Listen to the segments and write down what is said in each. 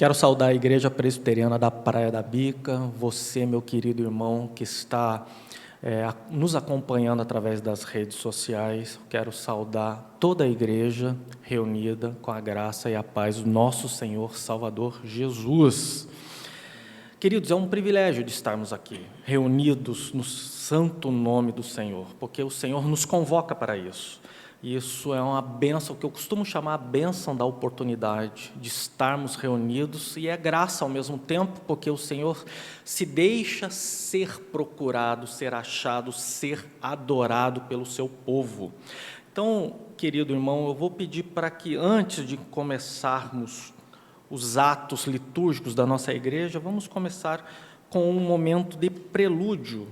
Quero saudar a Igreja Presbiteriana da Praia da Bica, você, meu querido irmão, que está nos acompanhando através das redes sociais. Quero saudar toda a igreja reunida com a graça e a paz do nosso Senhor Salvador Jesus. Queridos, é um privilégio de estarmos aqui, reunidos no santo nome do Senhor, porque o Senhor nos convoca para isso. Isso é uma bênção, que eu costumo chamar a bênção da oportunidade de estarmos reunidos, e é graça ao mesmo tempo, porque o Senhor se deixa ser procurado, ser achado, ser adorado pelo seu povo. Então, querido irmão, eu vou pedir para que, antes de começarmos os atos litúrgicos da nossa igreja, vamos começar com um momento de prelúdio.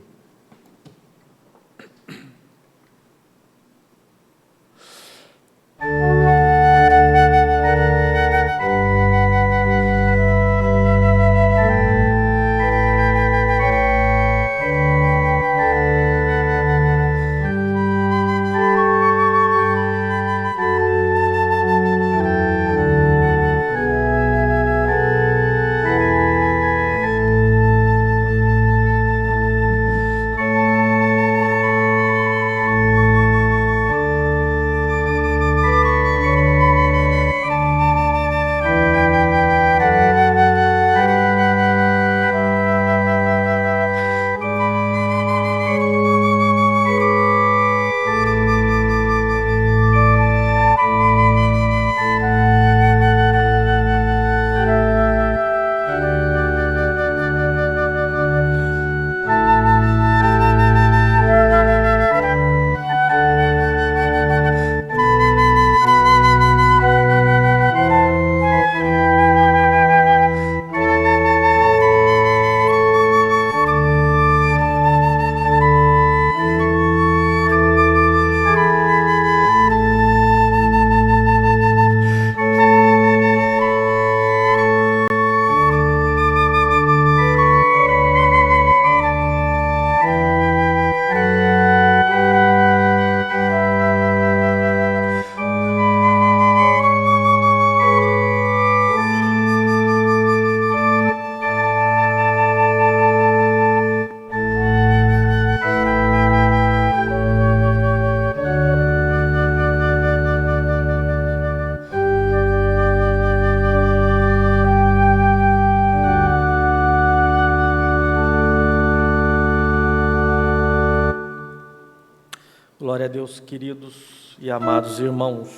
Glória a Deus, queridos e amados irmãos.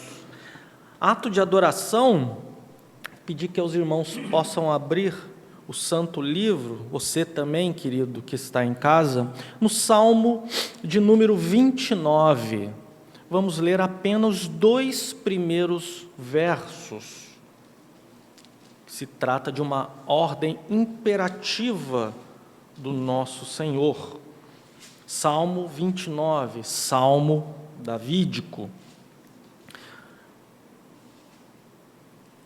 Ato de adoração, pedir que os irmãos possam abrir o santo livro, você também, querido, que está em casa, no Salmo de número 29. Vamos ler apenas os 2 primeiros versos. Se trata de uma ordem imperativa do nosso Senhor. Salmo 29, Salmo davídico.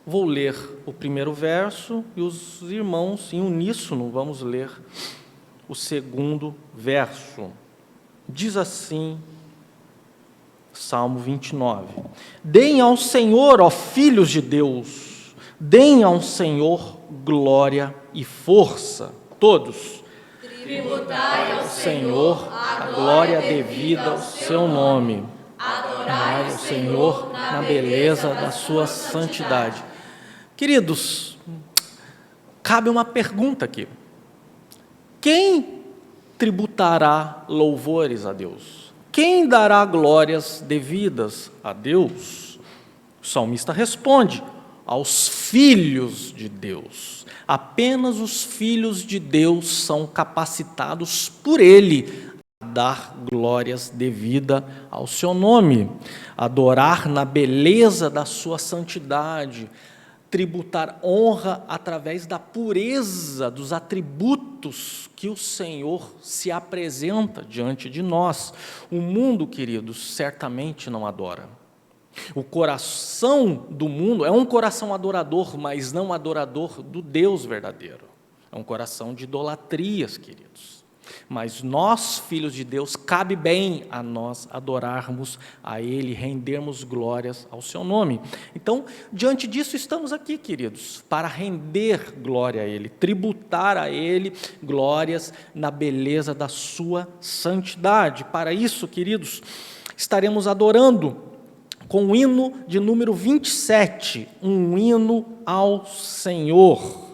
Vou ler o primeiro verso e os irmãos, em uníssono, vamos ler o segundo verso. Diz assim, Salmo 29. Deem ao Senhor, ó filhos de Deus, deem ao Senhor glória e força. Todos. Tributai ao Senhor a glória devida ao seu nome. Adorai o Senhor na beleza da sua santidade. Queridos, cabe uma pergunta aqui. Quem tributará louvores a Deus? Quem dará glórias devidas a Deus? O salmista responde: aos filhos de Deus. Apenas os filhos de Deus são capacitados por Ele a dar glórias devidas ao seu nome, adorar na beleza da sua santidade, tributar honra através da pureza dos atributos que o Senhor se apresenta diante de nós. O mundo, queridos, certamente não adora. O coração do mundo é um coração adorador, mas não adorador do Deus verdadeiro. É um coração de idolatrias, queridos. Mas nós, filhos de Deus, cabe bem a nós adorarmos a Ele, rendermos glórias ao Seu nome. Então, diante disso, estamos aqui, queridos, para render glória a Ele, tributar a Ele glórias na beleza da Sua santidade. Para isso, queridos, estaremos adorando com o hino de número 27, um hino ao Senhor.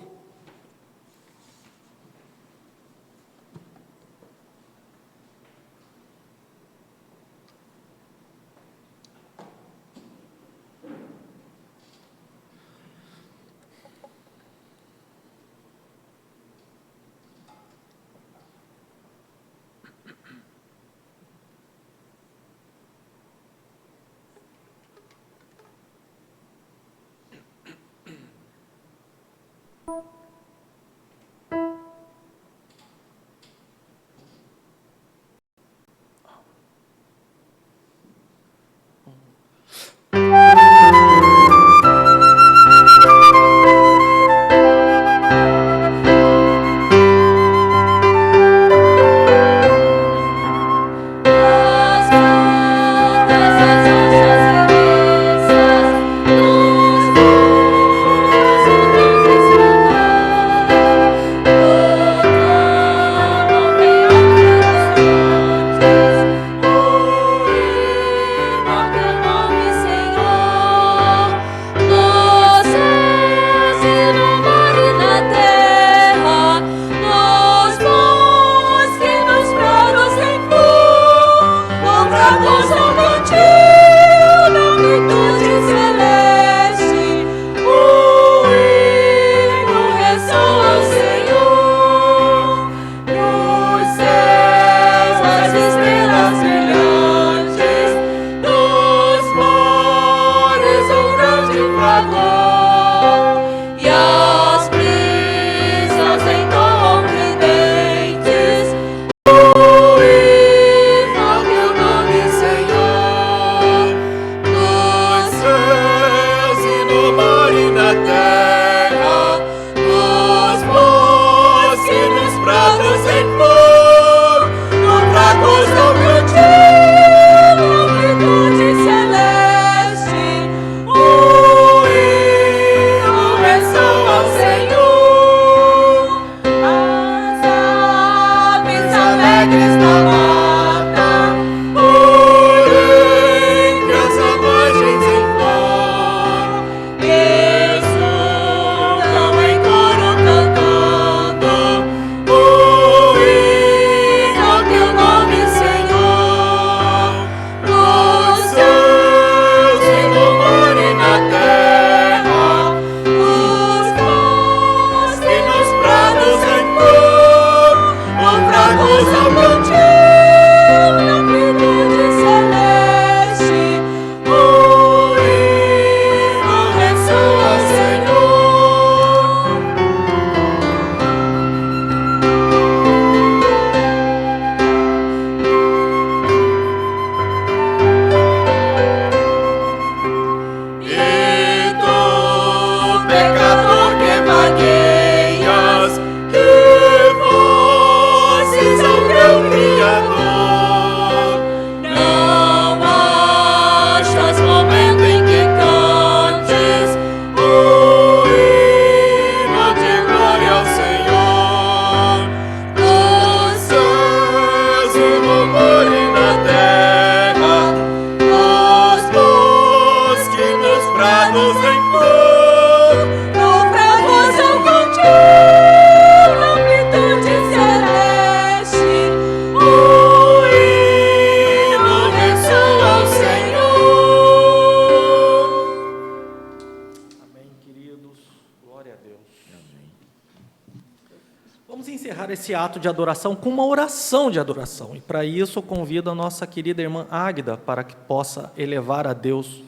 Esse ato de adoração com uma oração de adoração. E para isso eu convido a nossa querida irmã Águida para que possa elevar a Deus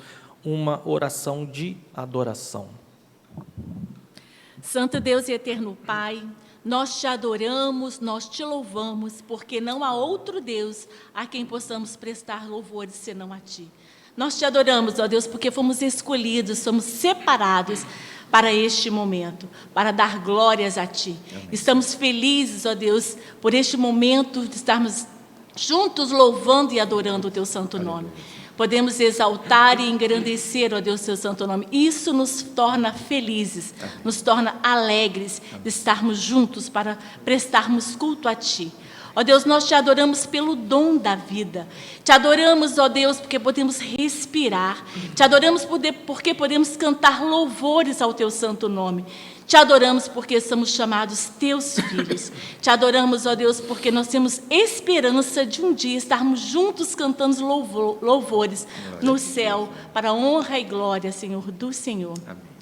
uma oração de adoração. Santo Deus e eterno Pai, nós te adoramos, nós te louvamos, porque não há outro Deus a quem possamos prestar louvores senão a Ti. Nós te adoramos, ó Deus, porque fomos escolhidos, somos separados para este momento, para dar glórias a Ti. Amém. Estamos felizes, ó Deus, por este momento de estarmos juntos louvando e adorando o Teu santo nome. Podemos exaltar e engrandecer, ó Deus, Teu santo nome. Isso nos torna felizes, nos torna alegres de estarmos juntos para prestarmos culto a Ti. Ó Deus, nós Te adoramos pelo dom da vida. Te adoramos, ó Deus, porque podemos respirar. Te adoramos porque podemos cantar louvores ao Teu santo nome. Te adoramos porque somos chamados Teus filhos. Te adoramos, ó Deus, porque nós temos esperança de um dia estarmos juntos cantando louvores no céu, para a honra e glória, Senhor, do Senhor. Amém.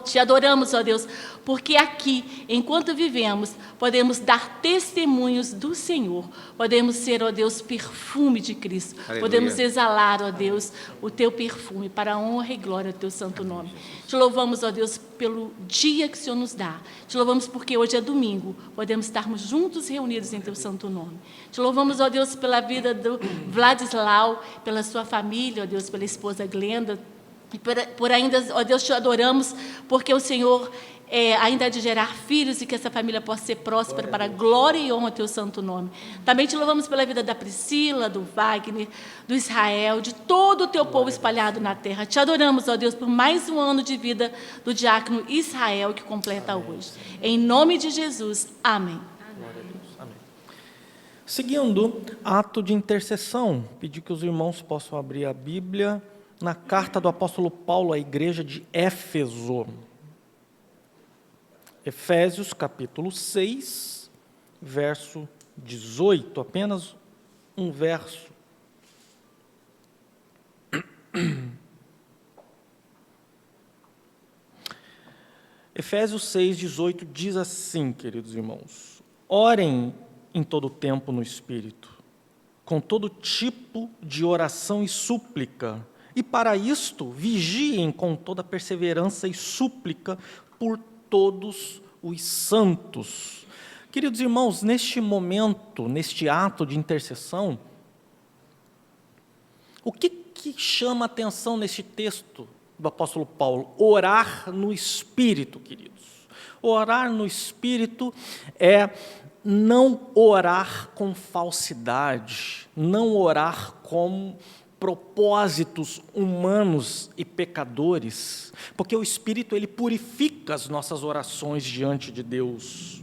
Te adoramos, ó Deus, porque aqui, enquanto vivemos, podemos dar testemunhos do Senhor. Podemos ser, ó Deus, perfume de Cristo. Aleluia. Podemos exalar, ó Deus, o Teu perfume para a honra e glória do Teu santo nome. Te louvamos, ó Deus, pelo dia que o Senhor nos dá. Te louvamos porque hoje é domingo. Podemos estarmos juntos reunidos em Teu santo nome. Te louvamos, ó Deus, pela vida do Vladislau, pela sua família, ó Deus, pela esposa Glenda. E por ainda, ó Deus, Te adoramos, porque o Senhor ainda há de gerar filhos e que essa família possa ser próspera para a glória e honra ao Teu santo nome. Também Te louvamos pela vida da Priscila, do Wagner, do Israel, de todo o Teu povo espalhado na terra. Te adoramos, ó Deus, por mais um ano de vida do diácono Israel que completa hoje. Em nome de Jesus, amém. Seguindo, ato de intercessão, pedir que os irmãos possam abrir a Bíblia na carta do apóstolo Paulo à igreja de Éfeso. Efésios, capítulo 6, verso 18, apenas um verso. Efésios 6, 18 diz assim, queridos irmãos: orem em todo tempo no Espírito, com todo tipo de oração e súplica, e para isto vigiem com toda perseverança e súplica por todos os santos. Queridos irmãos, neste momento, neste ato de intercessão, o que chama a atenção neste texto do apóstolo Paulo? Orar no Espírito, queridos. Orar no Espírito é não orar com falsidade, não orar com propósitos humanos e pecadores, porque o Espírito ele purifica as nossas orações diante de Deus.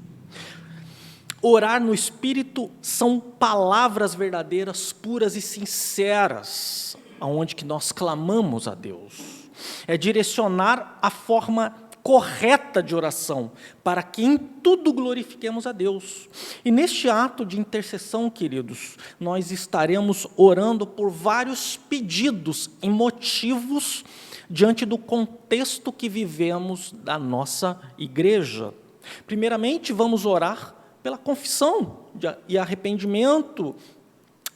Orar no Espírito são palavras verdadeiras, puras e sinceras, aonde que nós clamamos a Deus. É direcionar a forma correta de oração, para que em tudo glorifiquemos a Deus. E neste ato de intercessão, queridos, nós estaremos orando por vários pedidos e motivos diante do contexto que vivemos da nossa igreja. Primeiramente, vamos orar pela confissão e arrependimento,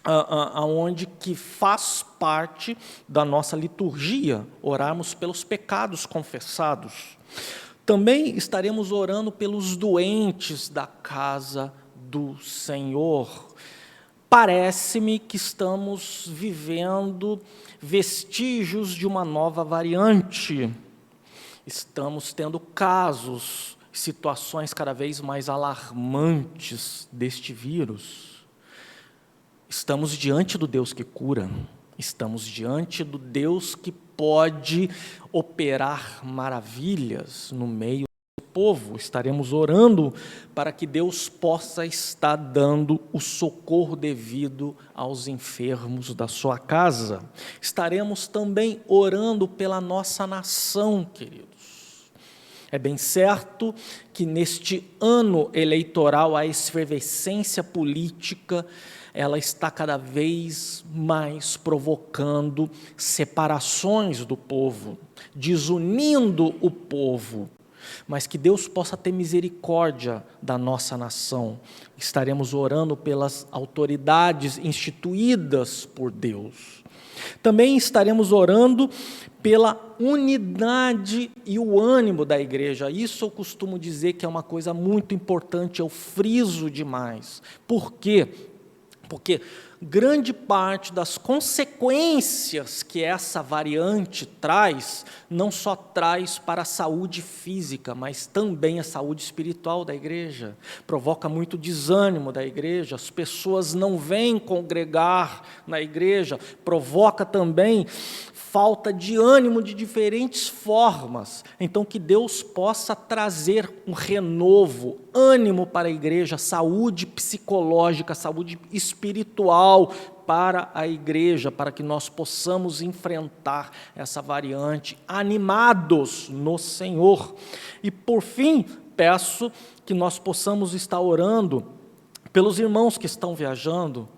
aonde que faz parte da nossa liturgia, orarmos pelos pecados confessados. Também estaremos orando pelos doentes da casa do Senhor. Parece-me que estamos vivendo vestígios de uma nova variante. Estamos tendo casos, situações cada vez mais alarmantes deste vírus. Estamos diante do Deus que cura, estamos diante do Deus que pode operar maravilhas no meio do povo. Estaremos orando para que Deus possa estar dando o socorro devido aos enfermos da sua casa. Estaremos também orando pela nossa nação, queridos. É bem certo que neste ano eleitoral a efervescência política ela está cada vez mais provocando separações do povo, desunindo o povo, mas que Deus possa ter misericórdia da nossa nação. Estaremos orando pelas autoridades instituídas por Deus. Também estaremos orando pela unidade e o ânimo da igreja. Isso eu costumo dizer que é uma coisa muito importante, eu friso demais. Por quê? Porque grande parte das consequências que essa variante traz, não só traz para a saúde física, mas também a saúde espiritual da igreja. Provoca muito desânimo da igreja, as pessoas não vêm congregar na igreja, provoca também falta de ânimo de diferentes formas. Então, que Deus possa trazer um renovo, ânimo para a igreja, saúde psicológica, saúde espiritual para a igreja, para que nós possamos enfrentar essa variante animados no Senhor. E, por fim, peço que nós possamos estar orando pelos irmãos que estão viajando,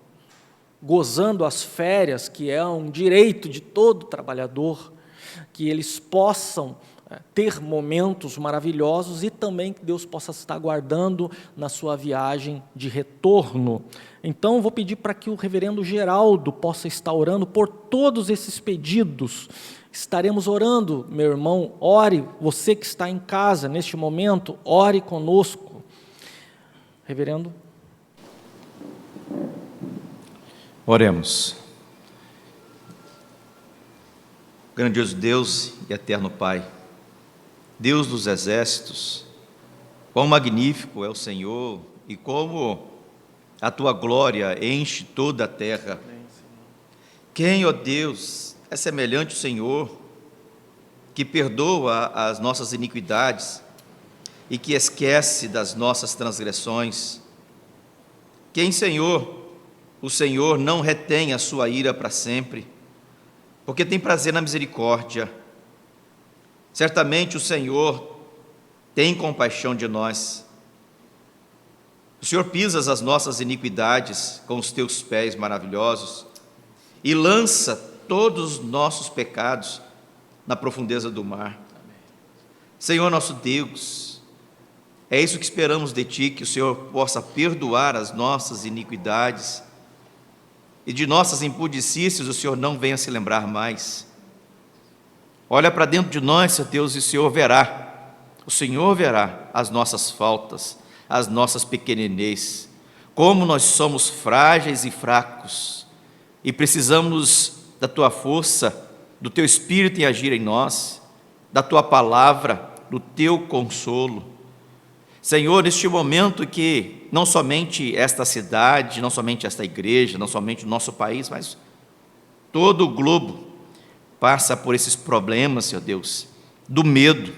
gozando as férias, que é um direito de todo trabalhador, que eles possam ter momentos maravilhosos e também que Deus possa estar guardando na sua viagem de retorno. Então, vou pedir para que o reverendo Geraldo possa estar orando por todos esses pedidos. Estaremos orando, meu irmão, ore, você que está em casa neste momento, ore conosco. Reverendo. Oremos. Grandioso Deus e eterno Pai, Deus dos exércitos, quão magnífico é o Senhor e como a Tua glória enche toda a terra. Quem, ó Deus, é semelhante ao Senhor, que perdoa as nossas iniquidades e que esquece das nossas transgressões? Quem, Senhor, o Senhor não retém a sua ira para sempre, porque tem prazer na misericórdia. Certamente o Senhor tem compaixão de nós. O Senhor pisas as nossas iniquidades com os teus pés maravilhosos e lança todos os nossos pecados na profundeza do mar. Senhor nosso Deus, é isso que esperamos de Ti, que o Senhor possa perdoar as nossas iniquidades e de nossas impudicícias o Senhor não venha se lembrar mais. Olha para dentro de nós, Senhor Deus, e o Senhor verá as nossas faltas, as nossas pequenez, como nós somos frágeis e fracos, e precisamos da Tua força, do Teu Espírito em agir em nós, da Tua palavra, do Teu consolo. Senhor, neste momento que não somente esta cidade, não somente esta igreja, não somente o nosso país, mas todo o globo passa por esses problemas, Senhor Deus, do medo.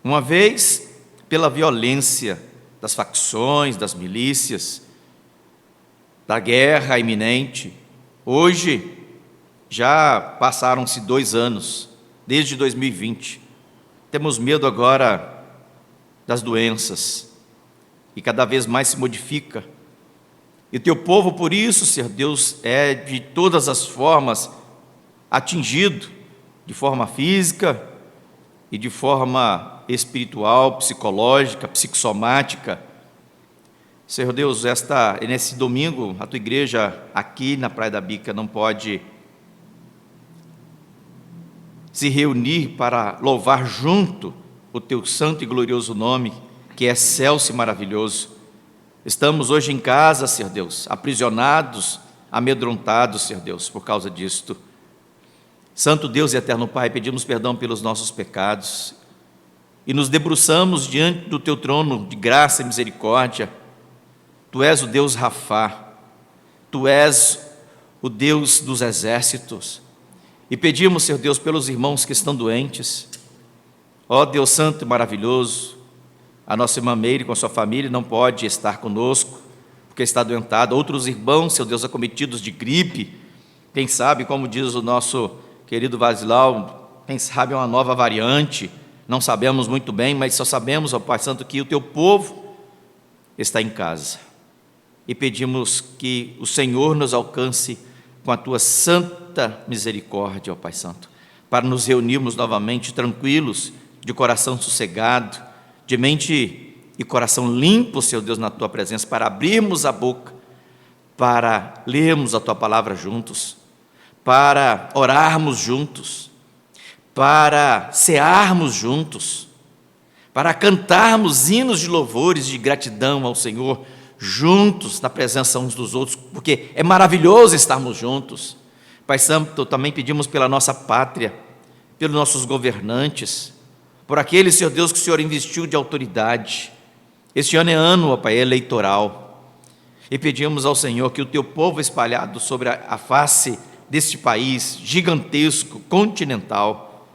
Uma vez pela violência das facções, das milícias, da guerra iminente. Hoje já passaram-se 2 anos, desde 2020. Temos medo agora das doenças, e cada vez mais se modifica. E Teu povo, por isso, Senhor Deus, é de todas as formas atingido, de forma física e de forma espiritual, psicológica, psicossomática. Senhor Deus, nesse domingo, a Tua igreja aqui na Praia da Bica não pode se reunir para louvar junto o Teu santo e glorioso nome, que é excelso e maravilhoso. Estamos hoje em casa, Senhor Deus, aprisionados, amedrontados, Senhor Deus, por causa disto. Santo Deus e eterno Pai, pedimos perdão pelos nossos pecados e nos debruçamos diante do Teu trono de graça e misericórdia. Tu és o Deus Rafá, Tu és o Deus dos exércitos, e pedimos, Senhor Deus, pelos irmãos que estão doentes. Ó Deus santo e maravilhoso, a nossa irmã Meire com a sua família não pode estar conosco, porque está adoentada. Outros irmãos, Senhor Deus, acometidos de gripe, quem sabe, como diz o nosso querido Vasilau, quem sabe é uma nova variante, não sabemos muito bem, mas só sabemos, ó Pai Santo, que o Teu povo está em casa. E pedimos que o Senhor nos alcance com a Tua santa misericórdia, ó Pai Santo, para nos reunirmos novamente tranquilos, de coração sossegado, de mente e coração limpo, Senhor Deus, na Tua presença, para abrirmos a boca, para lermos a Tua palavra juntos, para orarmos juntos, para cearmos juntos, para cantarmos hinos de louvores de gratidão ao Senhor juntos na presença uns dos outros, porque é maravilhoso estarmos juntos. Pai Santo, também pedimos pela nossa pátria, pelos nossos governantes, por aqueles, Senhor Deus, que o Senhor investiu de autoridade. Este ano é ano, ó Pai, eleitoral, e pedimos ao Senhor que o Teu povo espalhado sobre a face deste país gigantesco, continental,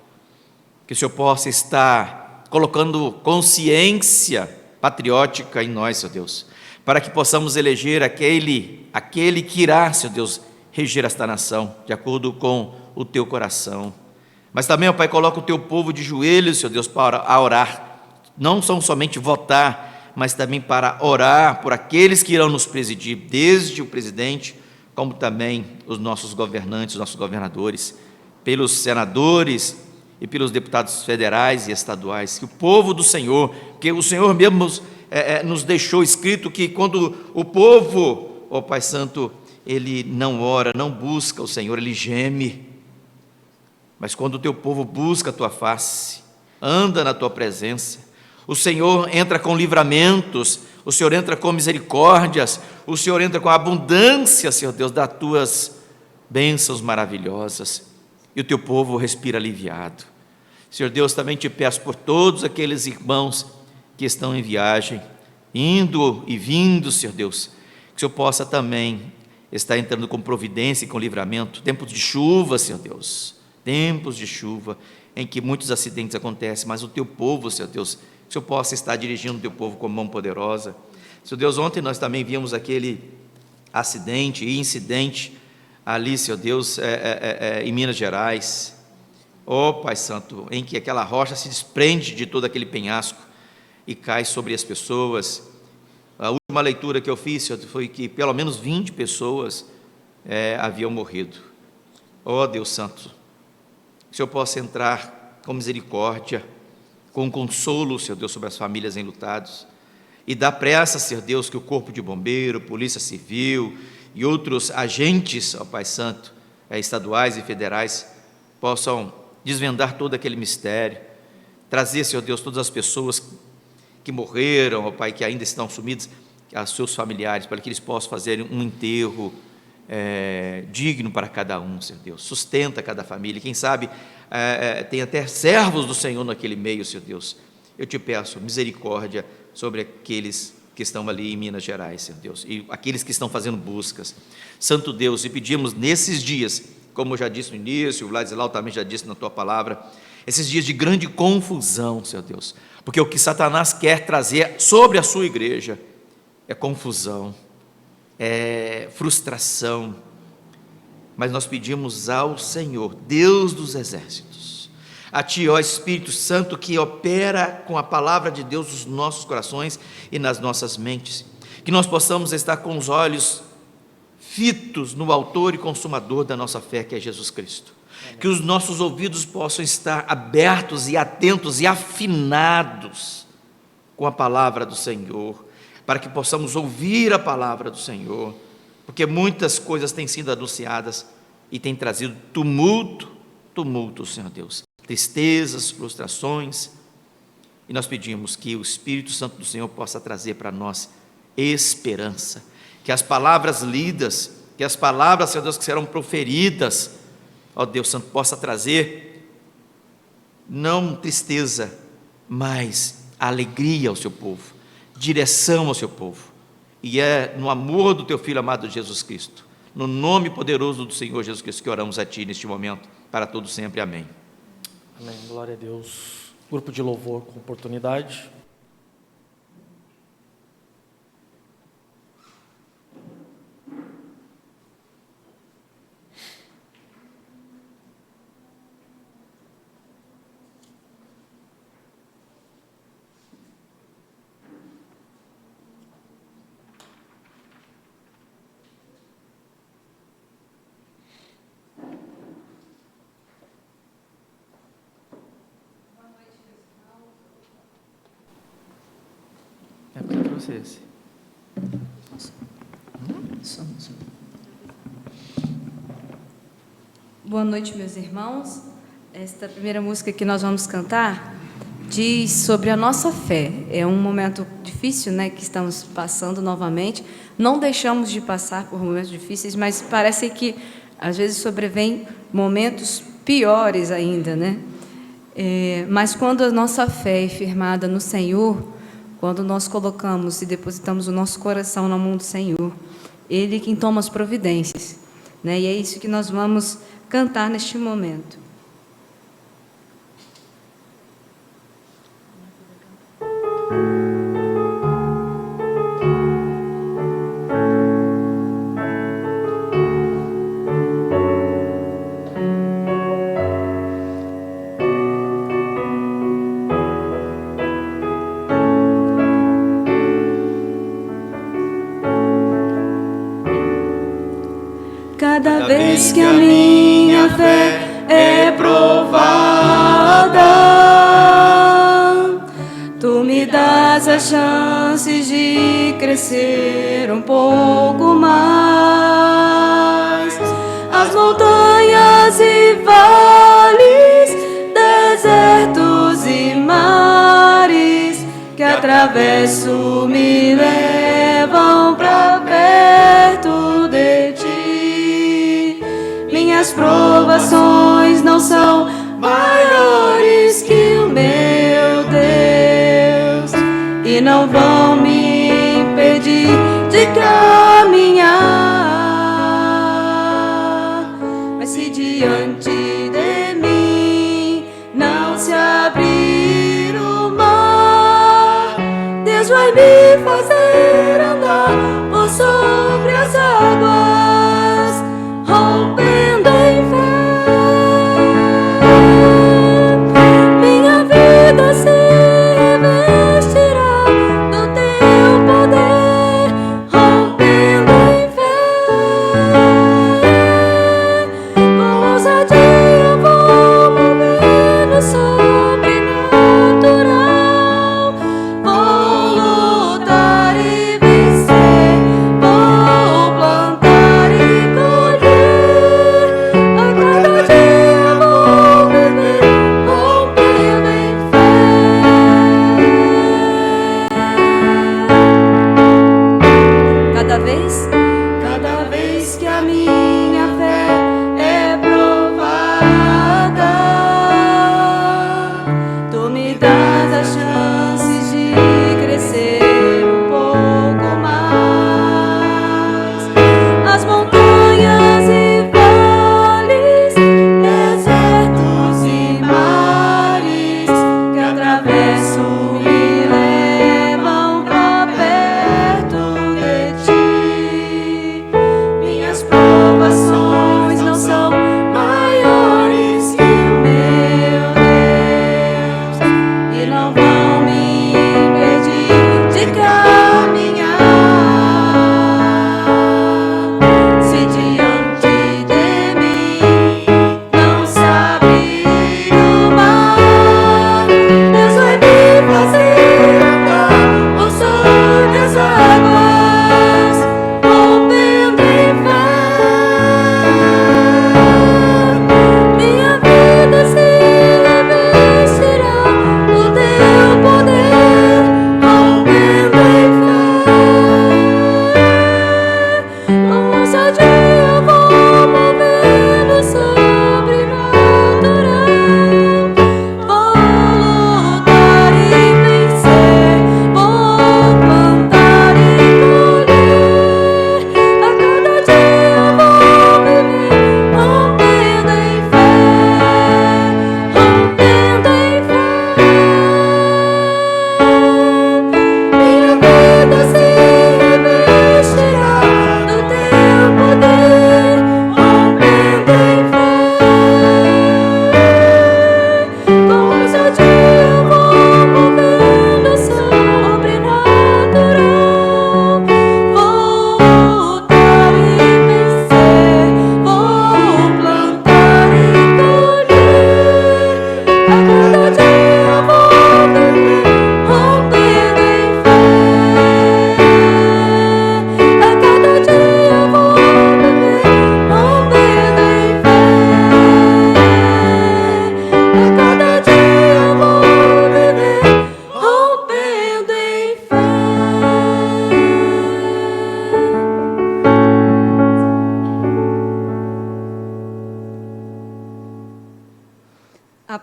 que o Senhor possa estar colocando consciência patriótica em nós, Senhor Deus, para que possamos eleger aquele que irá, Senhor Deus, reger esta nação, de acordo com o Teu coração. Mas também, ó Pai, coloca o Teu povo de joelhos, Senhor Deus, para orar, não são somente votar, mas também para orar por aqueles que irão nos presidir, desde o presidente, como também os nossos governantes, os nossos governadores, pelos senadores e pelos deputados federais e estaduais, que o povo do Senhor, que o Senhor mesmo nos deixou escrito que quando o povo, ó Pai Santo, ele não ora, não busca o Senhor, ele geme. Mas quando o teu povo busca a tua face, anda na tua presença, o Senhor entra com livramentos, o Senhor entra com misericórdias, o Senhor entra com a abundância, Senhor Deus, das tuas bênçãos maravilhosas, e o teu povo respira aliviado. Senhor Deus, também te peço por todos aqueles irmãos que estão em viagem, indo e vindo, Senhor Deus, que o Senhor possa também estar entrando com providência e com livramento, tempos de chuva, Senhor Deus, tempos de chuva, em que muitos acidentes acontecem, mas o teu povo, Senhor Deus, que o Senhor possa estar dirigindo o teu povo com mão poderosa. Senhor Deus, ontem nós também vimos aquele acidente e incidente ali, Senhor Deus, em Minas Gerais, ó Pai Santo, em que aquela rocha se desprende de todo aquele penhasco e cai sobre as pessoas. A última leitura que eu fiz, Senhor, foi que pelo menos 20 pessoas haviam morrido. Ó Deus Santo, que o Senhor possa entrar com misericórdia, com consolo, Senhor Deus, sobre as famílias enlutadas, e dá pressa, Senhor Deus, que o corpo de bombeiro, polícia civil e outros agentes, ó Pai Santo, estaduais e federais, possam desvendar todo aquele mistério, trazer, Senhor Deus, todas as pessoas que morreram, ó Pai, que ainda estão sumidas, aos seus familiares, para que eles possam fazer um enterro digno para cada um, Senhor Deus. Sustenta cada família, quem sabe tem até servos do Senhor naquele meio, Senhor Deus. Eu te peço misericórdia sobre aqueles que estão ali em Minas Gerais, Senhor Deus, e aqueles que estão fazendo buscas. Santo Deus, e pedimos nesses dias, como eu já disse no início, o Vladislau também já disse na tua palavra, esses dias de grande confusão, Senhor Deus, porque o que Satanás quer trazer sobre a sua igreja é confusão, é frustração, mas nós pedimos ao Senhor, Deus dos exércitos, a Ti, ó Espírito Santo, que opera com a palavra de Deus nos nossos corações e nas nossas mentes, que nós possamos estar com os olhos fitos no autor e consumador da nossa fé, que é Jesus Cristo. Amém. Que os nossos ouvidos possam estar abertos e atentos e afinados com a palavra do Senhor, para que possamos ouvir a palavra do Senhor, porque muitas coisas têm sido anunciadas e têm trazido tumulto, Senhor Deus, tristezas, frustrações, e nós pedimos que o Espírito Santo do Senhor possa trazer para nós esperança, que as palavras lidas, que as palavras, Senhor Deus, que serão proferidas, ó Deus Santo, possa trazer não tristeza, mas alegria ao seu povo, direção ao seu povo, e é no amor do teu Filho amado Jesus Cristo, no nome poderoso do Senhor Jesus Cristo, que oramos a Ti neste momento, para todo sempre, amém. Amém, glória a Deus. Grupo de louvor com oportunidade. Esse. Boa noite, meus irmãos. Esta primeira música que nós vamos cantar diz sobre a nossa fé. É um momento difícil, né, que estamos passando novamente. Não deixamos de passar por momentos difíceis, mas parece que às vezes sobrevêm momentos piores ainda, né? Mas quando a nossa fé é firmada no Senhor, quando nós colocamos e depositamos o nosso coração na mão do Senhor, Ele quem toma as providências, né? E é isso que nós vamos cantar neste momento. Cada vez que a minha fé é provada, Tu me dás a chance de crescer um pouco mais. As montanhas e vales, desertos e mares que atravesso me levam para perto de Ti. Minhas provações não são maiores que o meu Deus e não vão me impedir de caminhar. Mas se diante de mim não se abrir o mar, Deus vai me fazer andar por sobre as águas, rompendo em fé. Minha vida se revestirá do Teu poder, rompendo em fé. Com ousadia eu vou mover no sobrenatural. Vou lutar e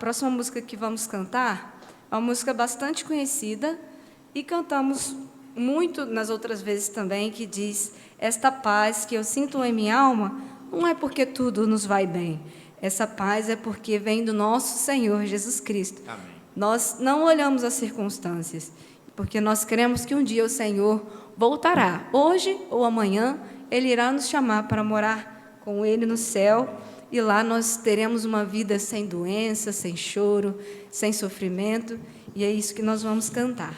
próxima música que vamos cantar é uma música bastante conhecida e cantamos muito nas outras vezes também, que diz: esta paz que eu sinto em minha alma não é porque tudo nos vai bem. Essa paz é porque vem do nosso Senhor Jesus Cristo. Amém. Nós não olhamos as circunstâncias, porque nós cremos que um dia o Senhor voltará. Hoje ou amanhã, Ele irá nos chamar para morar com Ele no céu, e lá nós teremos uma vida sem doença, sem choro, sem sofrimento, e é isso que nós vamos cantar.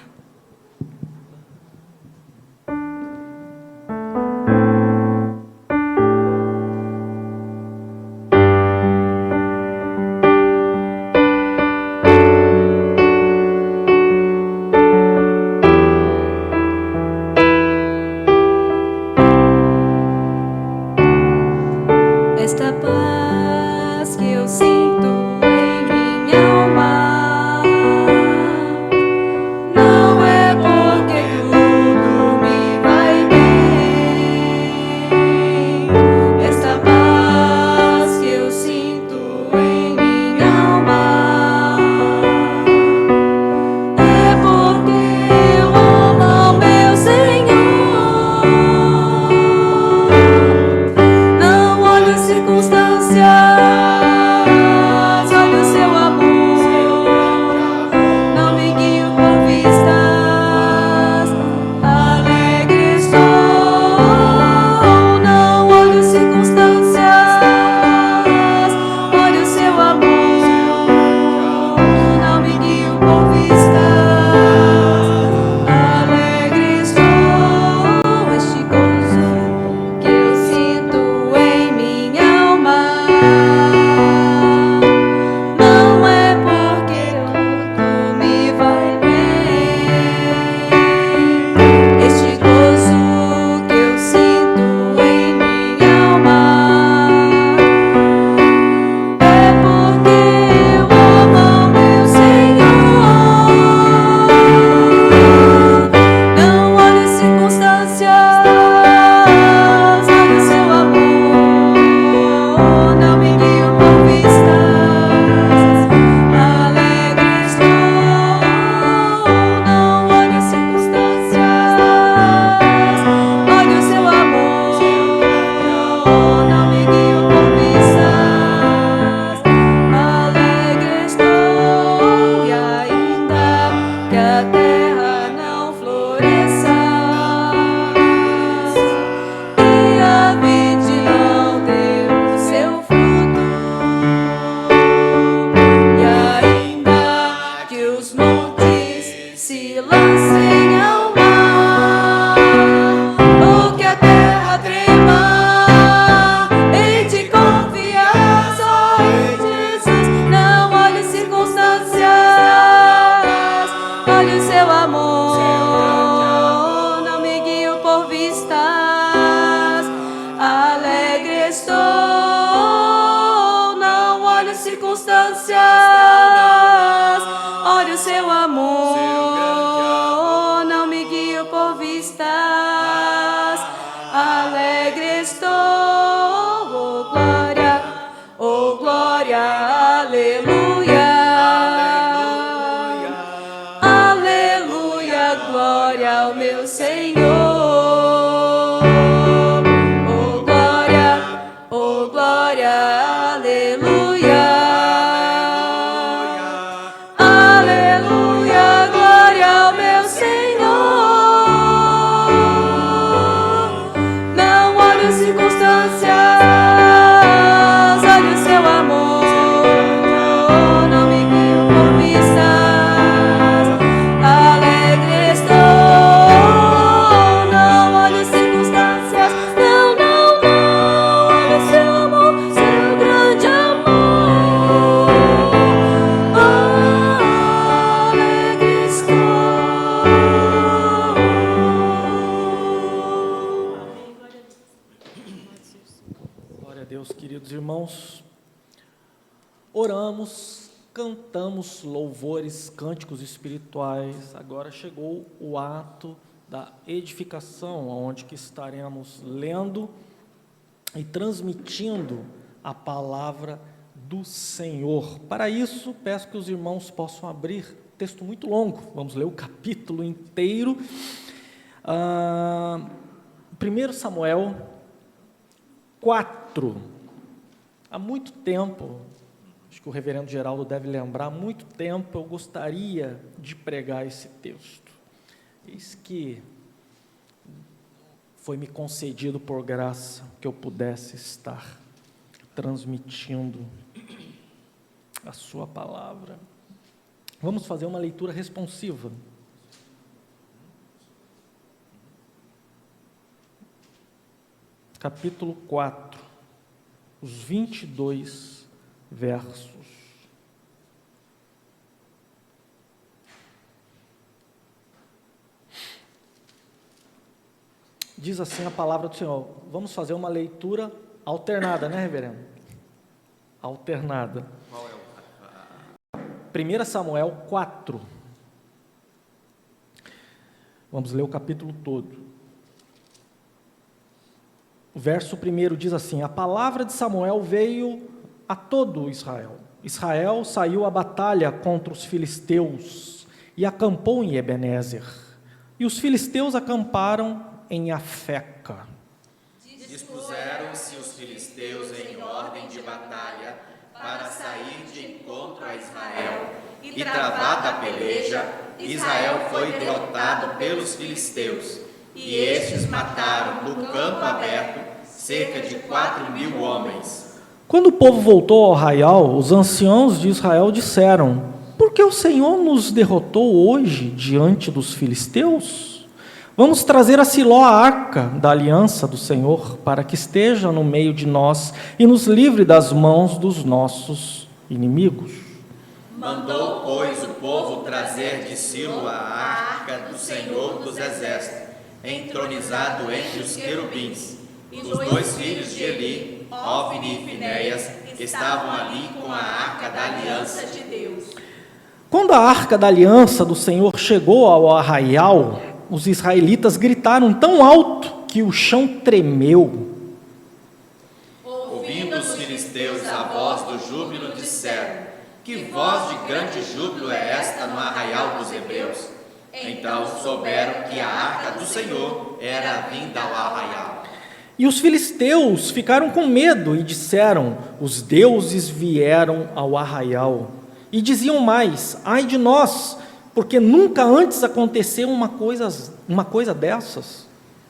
Esta paz que eu sinto em minha alma não é porque tudo me vai bem. Esta paz que eu sinto em minha alma é porque eu amo meu Senhor. Não olho as circunstâncias, olho o seu amor. Não me guio por vistas, alegre estou. Não olho as circunstâncias, olho o seu amor. Não me guio por vistas, alegre estou. Este gozo que eu sinto em minha alma não é porque tudo me vai bem. Este gozo que eu sinto em minha alma é porque eu amo meu Senhor. Não olho as circunstâncias, olho o seu amor. Não me guio por vistas, alegre estou. Não olho as circunstâncias, olho o seu amor. Não me guio por vistas, alegre estou. E ainda que a terra não floresça e a vide não dê o seu fruto, e ainda que os montes se lancem ao mar, ou que a terra trema, hei de confiar só em Jesus. Não olhe as circunstâncias, olhe o seu amor. Não me guio por vistas, alegre estou. Não olhe as circunstâncias, olhe o seu amor. Não me guio por vistas, alegre estou. Oh glória, aleluia. Aleluia, glória ao meu Senhor. Oh glória, aleluia. Aleluia, glória ao meu Senhor. Não olho as circunstâncias, olho o seu amor. Não me guio por vistas, alegre estou. Não olho as circunstâncias, não olho o seu amor, seu grande amor. Alegre estou. Glória a Deus, queridos irmãos. Oramos, cantamos louvores, cânticos espirituais. Agora chegou o ato da edificação, onde que estaremos lendo e transmitindo a palavra do Senhor. Para isso, peço que os irmãos possam abrir, texto muito longo, vamos ler o capítulo inteiro. 1 Samuel 4. Há muito tempo, acho que o reverendo Geraldo deve lembrar, há muito tempo eu gostaria de pregar esse texto. Eis que foi-me concedido por graça que eu pudesse estar transmitindo a sua palavra. Vamos fazer uma leitura responsiva. Capítulo 4, os 22 versos. Diz assim a palavra do Senhor. Vamos fazer uma leitura alternada, né, reverendo? Alternada. Qual é 1 Samuel 4. Vamos ler o capítulo todo. O verso 1 diz assim: a palavra de Samuel veio a todo Israel. Israel saiu à batalha contra os filisteus e acampou em Ebenezer. E os filisteus acamparam em Afeca. Dispuseram-se os filisteus em ordem de batalha para sair de encontro a Israel, e travada a peleja, Israel foi derrotado pelos filisteus, e estes mataram no campo aberto cerca de 4.000 homens. Quando o povo voltou ao arraial, os anciãos de Israel disseram: por que o Senhor nos derrotou hoje diante dos filisteus? Vamos trazer a Siló a arca da aliança do Senhor, para que esteja no meio de nós e nos livre das mãos dos nossos inimigos. Mandou, pois, o povo trazer de Silo a arca do Senhor dos Exércitos, entronizado entre os querubins. Os 2 filhos de Eli, Ofni e Finéias, estavam ali com a arca da aliança de Deus. Quando a arca da aliança do Senhor chegou ao arraial, os israelitas gritaram tão alto que o chão tremeu. Ouvindo os filisteus a voz do júbilo, disseram: que voz de grande júbilo é esta no arraial dos hebreus? Então souberam que a arca do Senhor era vinda ao arraial. E os filisteus ficaram com medo e disseram: os deuses vieram ao arraial. E diziam mais: ai de nós, porque nunca antes aconteceu uma coisa dessas.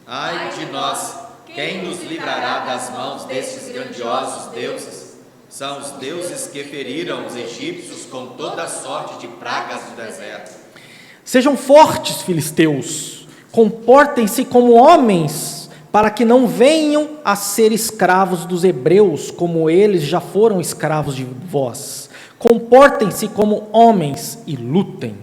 Ai de nós, quem nos livrará das mãos destes grandiosos deuses? São os deuses que feriram os egípcios com toda sorte de pragas do deserto. Sejam fortes, filisteus, comportem-se como homens, para que não venham a ser escravos dos hebreus, como eles já foram escravos de vós. Comportem-se como homens e lutem.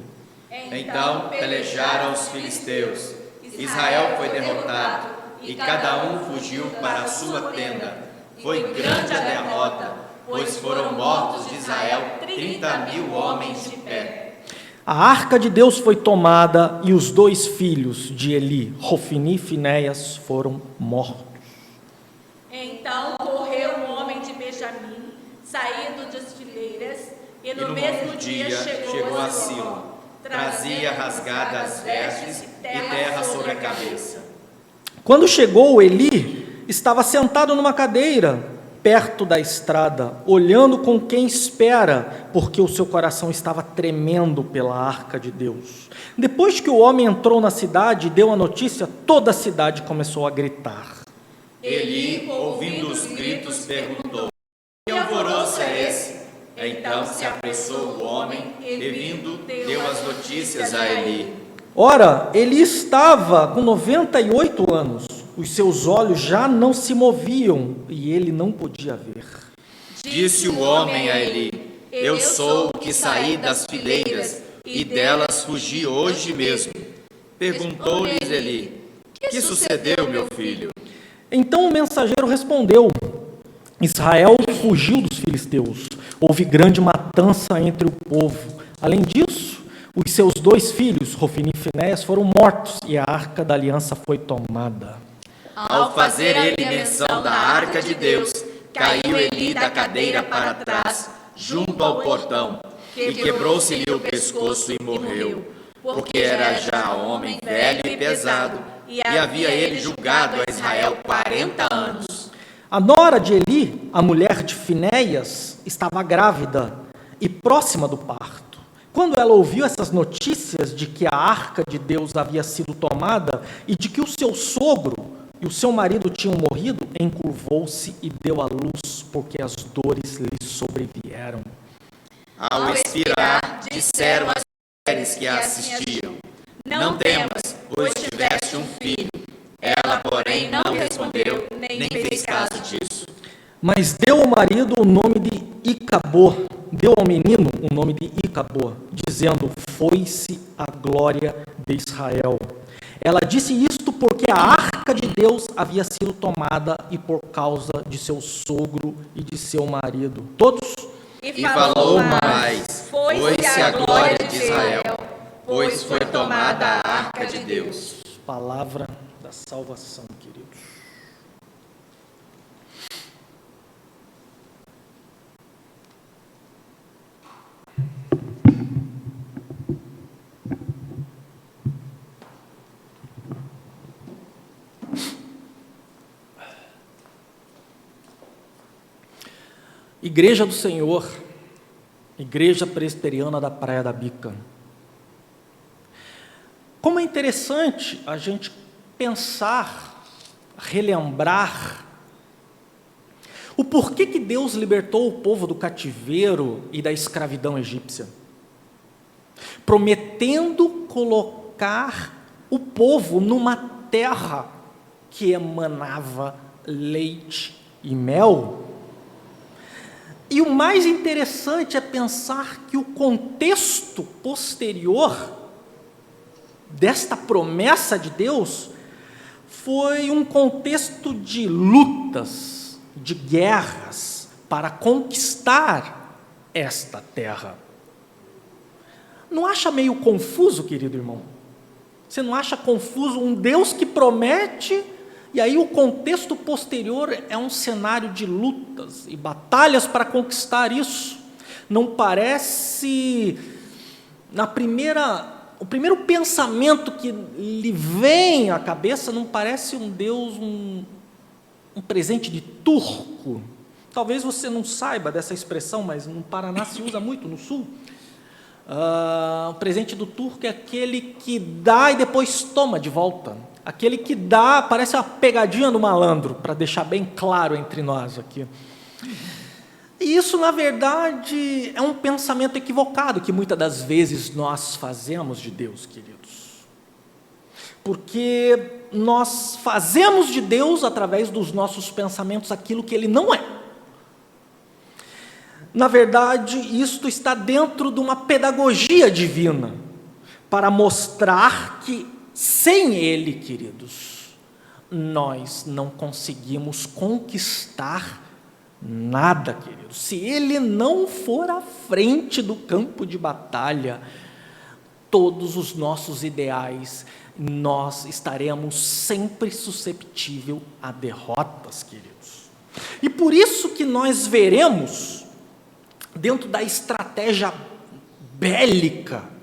Então pelejaram os filisteus. Israel foi derrotado, e cada um fugiu para a sua tenda. Foi grande a derrota, pois foram mortos de Israel 30.000 homens de pé. A arca de Deus foi tomada, e os 2 filhos de Eli, Ofni e Finéias, foram mortos. Então correu um homem de Benjamim, saído das fileiras, e no mesmo dia chegou a Silo. Trazia rasgadas as vestes e terra sobre a cabeça. Quando chegou, Eli estava sentado numa cadeira, perto da estrada, olhando com quem espera, porque o seu coração estava tremendo pela arca de Deus. Depois que o homem entrou na cidade e deu a notícia, toda a cidade começou a gritar. Eli, ouvindo os gritos, perguntou: que alvoroço é esse? Então se apressou o homem e, vindo, deu as notícias a Eli. Ora, Eli estava com 98 anos, os seus olhos já não se moviam e ele não podia ver. Disse o homem a Eli: eu sou o que saí das fileiras e delas fugi hoje mesmo. Perguntou-lhes Eli: que sucedeu, meu filho? Então o mensageiro respondeu: Israel fugiu dos filisteus. Houve grande matança entre o povo. Além disso, os seus 2 filhos, Ofni e Finéias, foram mortos e a arca da aliança foi tomada. Ao fazer ele menção da arca de Deus, caiu Eli da cadeira para trás, junto ao portão, e quebrou-se-lhe o pescoço e morreu, porque era já homem velho e pesado, e havia ele julgado a Israel 40 anos. A nora de Eli, a mulher de Finéias, estava grávida e próxima do parto. Quando ela ouviu essas notícias de que a arca de Deus havia sido tomada e de que o seu sogro e o seu marido tinham morrido, encurvou-se e deu à luz, porque as dores lhe sobrevieram. Ao expirar, disseram as mulheres que a assistiam: Não temas, pois tiveste um filho. Ela, porém, não respondeu, nem fez caso disso. Mas deu ao marido o nome de Icabô, deu ao menino o nome de Icabô, dizendo: foi-se a glória de Israel. Ela disse isto porque a arca de Deus havia sido tomada e por causa de seu sogro e de seu marido. Todos? E falou mais: foi-se a glória de Israel, pois foi tomada a arca de Deus. Palavra da salvação, queridos. Igreja do Senhor, Igreja Presbiteriana da Praia da Bica. Como é interessante a gente pensar, relembrar o porquê que Deus libertou o povo do cativeiro e da escravidão egípcia, prometendo colocar o povo numa terra que emanava leite e mel. E o mais interessante é pensar que o contexto posterior desta promessa de Deus foi um contexto de lutas, de guerras para conquistar esta terra. Não acha meio confuso, querido irmão? Você não acha confuso um Deus que promete, e aí o contexto posterior é um cenário de lutas e batalhas para conquistar isso? Não parece, o primeiro pensamento que lhe vem à cabeça, não parece um Deus, um presente de turco? Talvez você não saiba dessa expressão, mas no Paraná se usa muito, no sul. O presente do turco é aquele que dá e depois toma de volta. Aquele que dá, parece uma pegadinha do malandro, para deixar bem claro entre nós aqui. E isso, na verdade, é um pensamento equivocado que muitas das vezes nós fazemos de Deus, queridos. Porque nós fazemos de Deus, através dos nossos pensamentos, aquilo que Ele não é. Na verdade, isto está dentro de uma pedagogia divina, para mostrar que, sem Ele, queridos, nós não conseguimos conquistar nada, queridos. Se Ele não for à frente do campo de batalha, todos os nossos ideais, nós estaremos sempre susceptíveis a derrotas, queridos. E por isso que nós veremos, dentro da estratégia bélica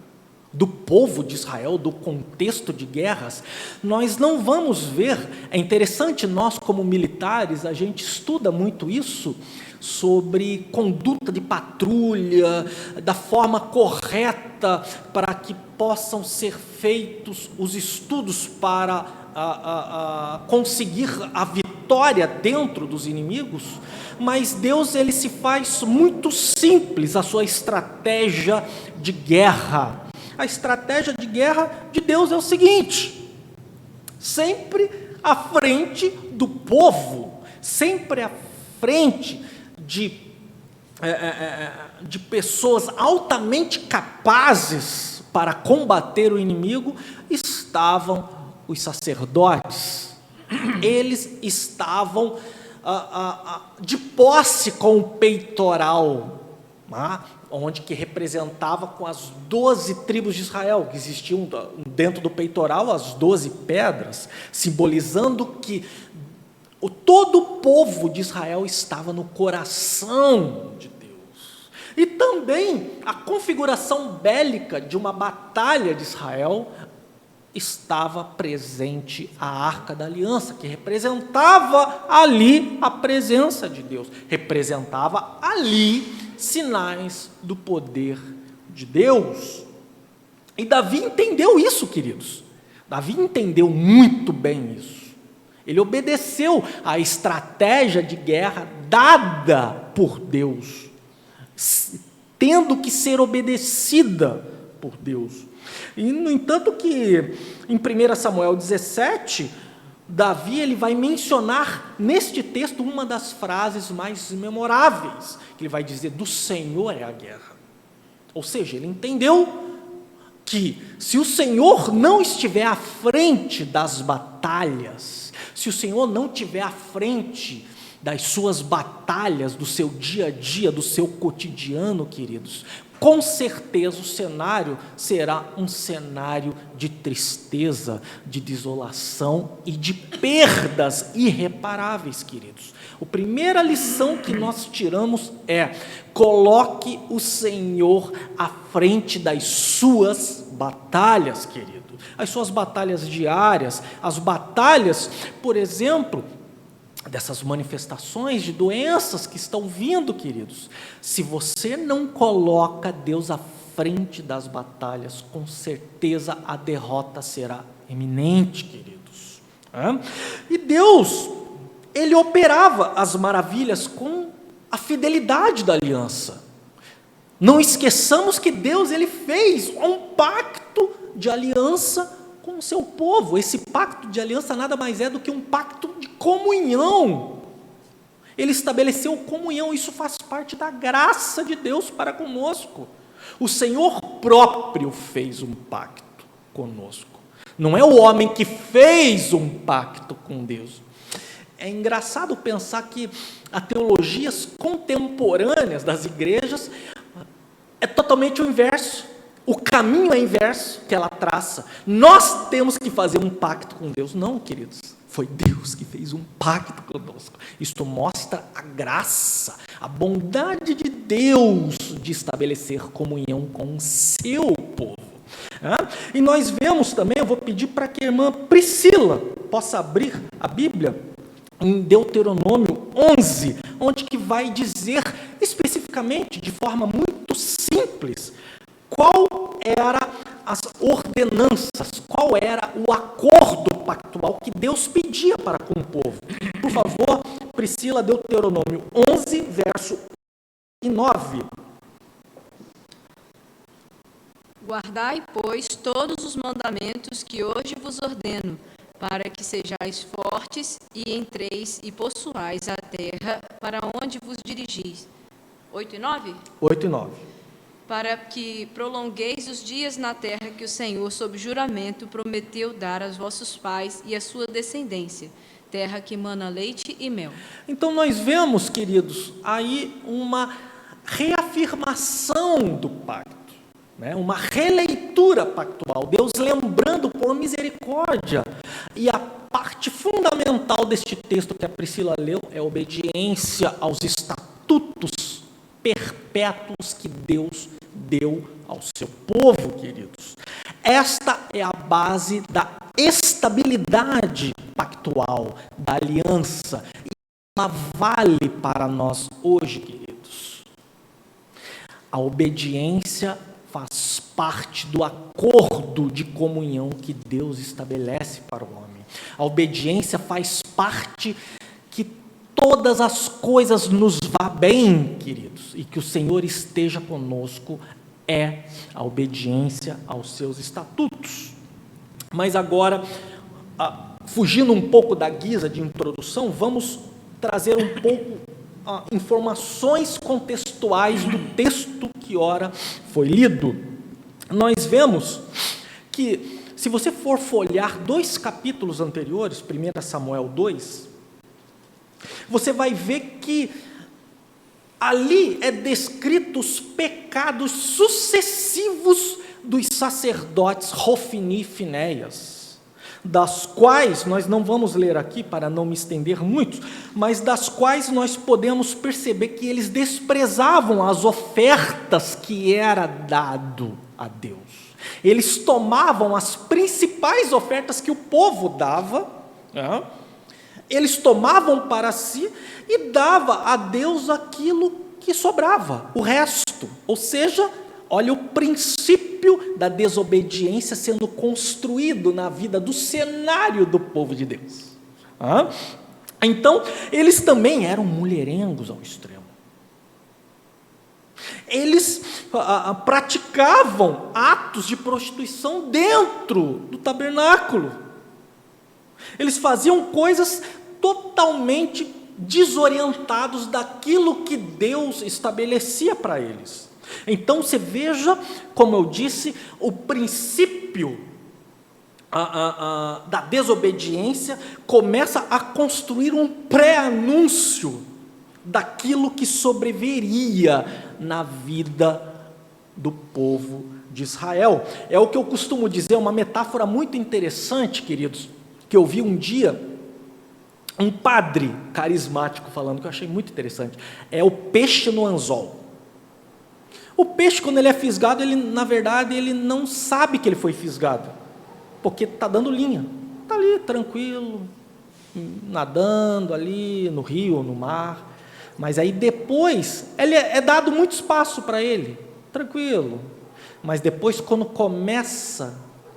do povo de Israel, do contexto de guerras, nós não vamos ver, é interessante, nós como militares, a gente estuda muito isso, sobre conduta de patrulha, da forma correta para que possam ser feitos os estudos para conseguir a vitória dentro dos inimigos, mas Deus, ele se faz muito simples, a sua estratégia de guerra. A estratégia de guerra de Deus é o seguinte: sempre à frente do povo, sempre à frente de pessoas altamente capazes para combater o inimigo, estavam os sacerdotes. Eles estavam de posse com o peitoral, onde que representava com as 12 tribos de Israel, que existiam dentro do peitoral as 12 pedras, simbolizando que Todo o povo de Israel estava no coração de Deus. E também a configuração bélica de uma batalha de Israel estava presente a Arca da Aliança, que representava ali a presença de Deus, representava ali sinais do poder de Deus. E Davi entendeu isso, queridos. Davi entendeu muito bem isso. Ele obedeceu à estratégia de guerra dada por Deus, tendo que ser obedecida por Deus. E, no entanto, que em 1 Samuel 17, Davi ele vai mencionar neste texto uma das frases mais memoráveis, que ele vai dizer: do Senhor é a guerra. Ou seja, ele entendeu que se o Senhor não estiver à frente das batalhas, se o Senhor não estiver à frente das suas batalhas, do seu dia a dia, do seu cotidiano, queridos, com certeza o cenário será um cenário de tristeza, de desolação e de perdas irreparáveis, queridos. A primeira lição que nós tiramos é: coloque o Senhor à frente das suas batalhas, querido. As suas batalhas diárias, as batalhas, por exemplo, dessas manifestações de doenças que estão vindo, queridos. Se você não coloca Deus à frente das batalhas, com certeza a derrota será iminente, queridos. E Deus, Ele operava as maravilhas com a fidelidade da aliança. Não esqueçamos que Deus, Ele fez um pacto de aliança com o seu povo. Esse pacto de aliança nada mais é do que um pacto de comunhão. Ele estabeleceu comunhão, isso faz parte da graça de Deus para conosco. O Senhor próprio fez um pacto conosco. Não é o homem que fez um pacto com Deus. É engraçado pensar que as teologias contemporâneas das igrejas é totalmente o inverso. O caminho é inverso que ela traça. Nós temos que fazer um pacto com Deus. Não, queridos. Foi Deus que fez um pacto conosco. Isto mostra a graça, a bondade de Deus de estabelecer comunhão com o seu povo. E nós vemos também, eu vou pedir para que a irmã Priscila possa abrir a Bíblia em Deuteronômio 11, onde que vai dizer especificamente, de forma muito simples, qual era as ordenanças, qual era o acordo pactual que Deus pedia para com o povo. Por favor, Priscila, Deuteronômio 11, verso 9. Guardai, pois, todos os mandamentos que hoje vos ordeno, para que sejais fortes e entreis e possuais a terra para onde vos dirigis. 8 e 9? 8 e 9. Para que prolongueis os dias na terra que o Senhor, sob juramento, prometeu dar aos vossos pais e à sua descendência, terra que mana leite e mel. Então nós vemos, queridos, aí uma reafirmação do pacto, uma releitura pactual, Deus lembrando por misericórdia. E a parte fundamental deste texto que a Priscila leu é a obediência aos estatutos perpétuos que Deus deu ao seu povo, queridos. Esta é a base da estabilidade pactual, da aliança, e ela vale para nós hoje, queridos. A obediência faz parte do acordo de comunhão que Deus estabelece para o homem. A obediência faz parte que todas as coisas nos vá bem, queridos, e que o Senhor esteja conosco, é a obediência aos seus estatutos. Mas agora, fugindo um pouco da guisa de introdução, vamos trazer um pouco informações contextuais do texto que ora foi lido. Nós vemos que, se você for folhear 2 capítulos anteriores, 1 Samuel 2, você vai ver que ali é descrito os pecados sucessivos dos sacerdotes Hofni e Finéias. das quais, nós não vamos ler aqui para não me estender muito, mas das quais nós podemos perceber que eles desprezavam as ofertas que era dado a Deus. Eles tomavam as principais ofertas que o povo dava, né? Eles tomavam para si e dava a Deus aquilo que sobrava, o resto. Ou seja, olha o princípio da desobediência sendo construído na vida do cenário do povo de Deus. Então, eles também eram mulherengos ao extremo. Eles praticavam atos de prostituição dentro do tabernáculo. Eles faziam coisas totalmente desorientados daquilo que Deus estabelecia para eles. Então você veja, como eu disse, o princípio da desobediência começa a construir um pré-anúncio daquilo que sobreviria na vida do povo de Israel. É o que eu costumo dizer, uma metáfora muito interessante, queridos, que eu vi um dia um padre carismático falando, que eu achei muito interessante. É o peixe no anzol. O peixe, quando ele é fisgado, ele, na verdade, ele não sabe que ele foi fisgado, porque está dando linha, está ali tranquilo, nadando ali no rio, no mar, mas aí depois, ele é dado muito espaço para ele, tranquilo, mas depois quando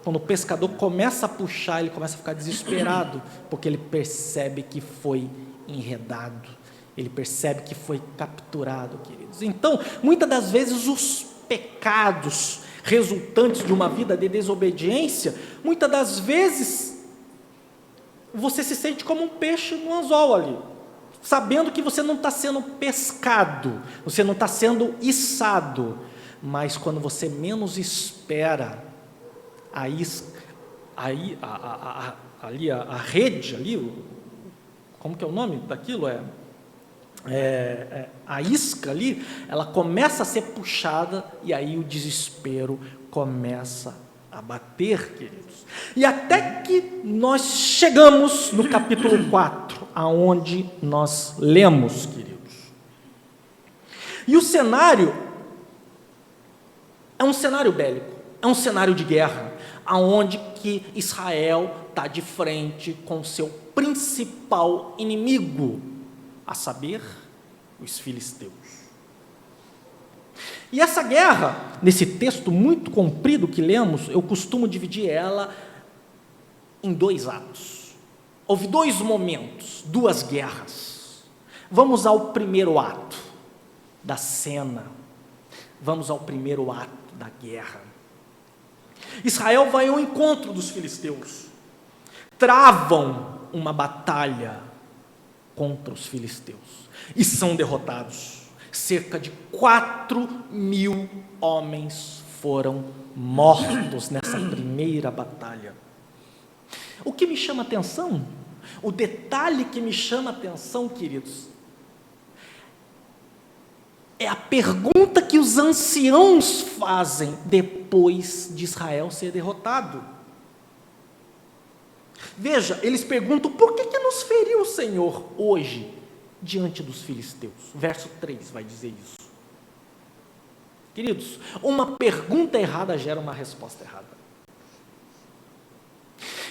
o pescador começa a puxar, ele começa a ficar desesperado, porque ele percebe que foi enredado, ele percebe que foi capturado, queridos. Então, muitas das vezes os pecados resultantes de uma vida de desobediência, muitas das vezes você se sente como um peixe no anzol ali, sabendo que você não está sendo pescado, você não está sendo içado, mas quando você menos espera, a rede ali, como que é o nome daquilo? A isca ali, ela começa a ser puxada e aí o desespero começa a bater, queridos. E até que nós chegamos no capítulo 4, aonde nós lemos, queridos. E o cenário é um cenário bélico, é um cenário de guerra, aonde que Israel está de frente com seu principal inimigo, a saber, os filisteus. E essa guerra, nesse texto muito comprido que lemos, eu costumo dividir ela em 2 atos. Houve 2 momentos, 2 guerras. Vamos ao primeiro ato da cena. Vamos ao primeiro ato da guerra. Israel vai ao encontro dos filisteus. Travam uma batalha contra os filisteus e são derrotados. Cerca de 4.000 homens foram mortos nessa primeira batalha. O que me chama a atenção, o detalhe que me chama a atenção, queridos, é a pergunta que os anciãos fazem depois de Israel ser derrotado. Veja, eles perguntam, por que nos feriu o Senhor hoje diante dos filisteus? Verso 3 vai dizer isso. Queridos, uma pergunta errada gera uma resposta errada.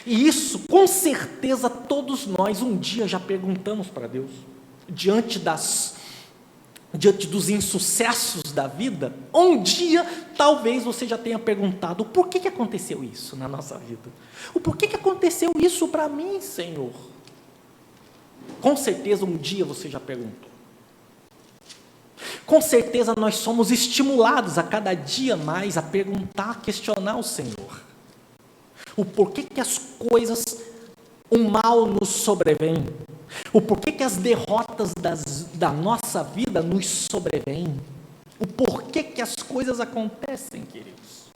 E isso, com certeza, todos nós um dia já perguntamos para Deus, diante dos insucessos da vida, um dia talvez você já tenha perguntado, por que aconteceu isso na nossa vida? O porquê que aconteceu isso para mim, Senhor? Com certeza um dia você já perguntou. Com certeza nós somos estimulados a cada dia mais a perguntar, a questionar o Senhor. O porquê que as coisas, o mal nos sobrevém. O porquê que as derrotas da nossa vida nos sobrevêm. O porquê que as coisas acontecem, queridos.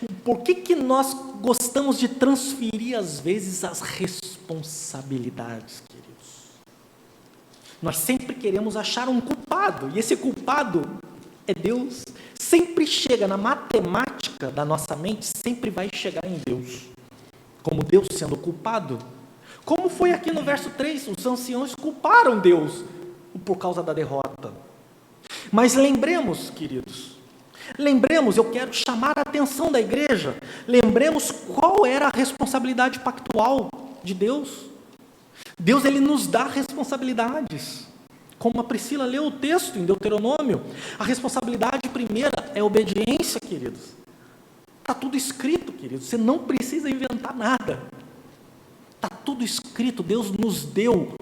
O porquê que nós gostamos de transferir, às vezes, as responsabilidades, queridos. Nós sempre queremos achar um culpado, e esse culpado é Deus. Sempre chega na matemática da nossa mente, sempre vai chegar em Deus, como Deus sendo culpado. Como foi aqui no verso 3, os anciãos culparam Deus por causa da derrota. Mas lembremos, queridos, eu quero chamar a atenção da igreja, lembremos qual era a responsabilidade pactual de Deus. Deus, ele nos dá responsabilidades, como a Priscila leu o texto em Deuteronômio. A responsabilidade primeira é obediência, queridos. Está tudo escrito, queridos, você não precisa inventar nada. Está tudo escrito, Deus nos deu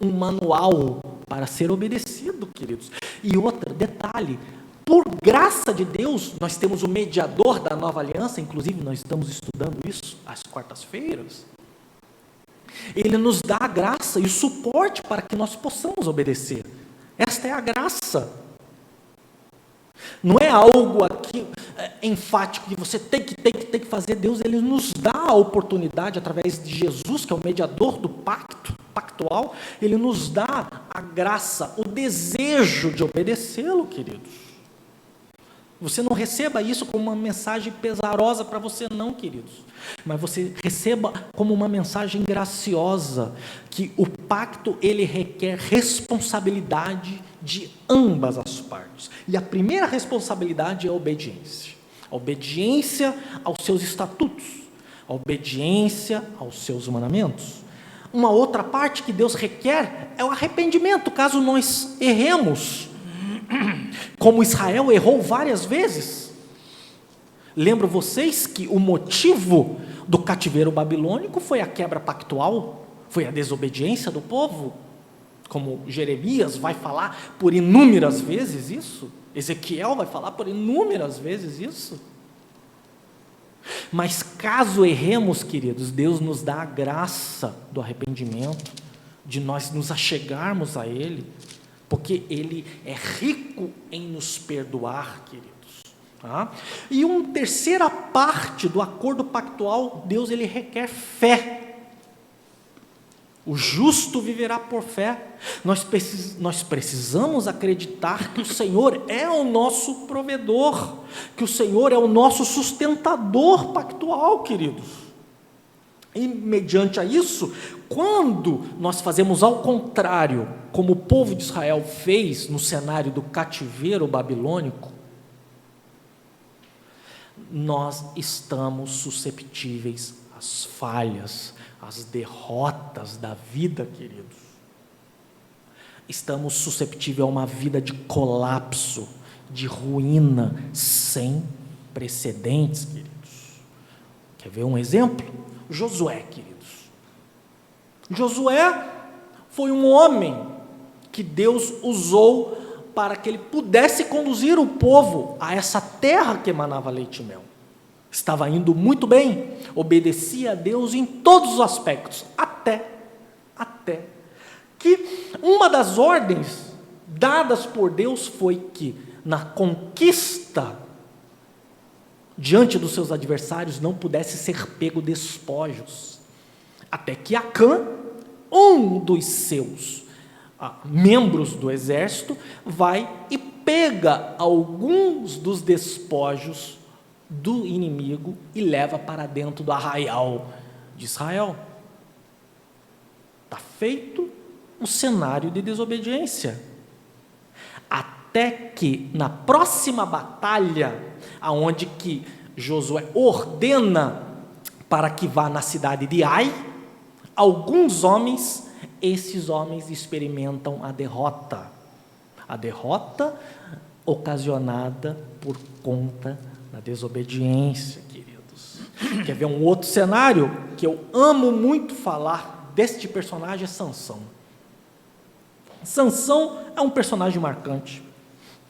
um manual para ser obedecido, queridos. E outro detalhe, por graça de Deus, nós temos o mediador da nova aliança, inclusive nós estamos estudando isso às quartas-feiras. Ele nos dá a graça e o suporte para que nós possamos obedecer. Esta é a graça. Não é algo aqui enfático que você tem que fazer. Deus, ele nos dá a oportunidade, através de Jesus, que é o mediador do pactual, ele nos dá a graça, o desejo de obedecê-lo, queridos. Você não receba isso como uma mensagem pesarosa para você, não, queridos. Mas você receba como uma mensagem graciosa, que o pacto, ele requer responsabilidade de ambas as partes. E a primeira responsabilidade é a obediência. A obediência aos seus estatutos, a obediência aos seus mandamentos. Uma outra parte que Deus requer é o arrependimento, caso nós erremos, como Israel errou várias vezes. Lembro vocês que o motivo do cativeiro babilônico foi a quebra pactual, foi a desobediência do povo, como Jeremias vai falar por inúmeras vezes isso, Ezequiel vai falar por inúmeras vezes isso. Mas caso erremos, queridos, Deus nos dá a graça do arrependimento, de nós nos achegarmos a Ele, porque Ele é rico em nos perdoar, queridos. Tá? E uma terceira parte do acordo pactual, Deus, ele requer fé. O justo viverá por fé. Nós precisamos acreditar que o Senhor é o nosso provedor, que o Senhor é o nosso sustentador pactual, queridos. E mediante a isso, quando nós fazemos ao contrário, como o povo de Israel fez no cenário do cativeiro babilônico, nós estamos susceptíveis às falhas, às derrotas da vida, queridos. Estamos susceptíveis a uma vida de colapso, de ruína sem precedentes, queridos. Quer ver um exemplo? Josué, queridos. Josué foi um homem que Deus usou para que ele pudesse conduzir o povo a essa terra que emanava leite e mel. Estava indo muito bem, obedecia a Deus em todos os aspectos, até que uma das ordens dadas por Deus foi que na conquista, diante dos seus adversários, não pudesse ser pego despojos, até que Acã, um dos seus membros do exército, vai e pega alguns dos despojos do inimigo e leva para dentro do arraial de Israel. Está feito um cenário de desobediência. Até que na próxima batalha, aonde que Josué ordena para que vá na cidade de Ai, alguns homens, esses homens experimentam a derrota ocasionada por conta da desobediência, queridos. Quer ver um outro cenário que eu amo muito falar deste personagem? É Sansão. Sansão é um personagem marcante,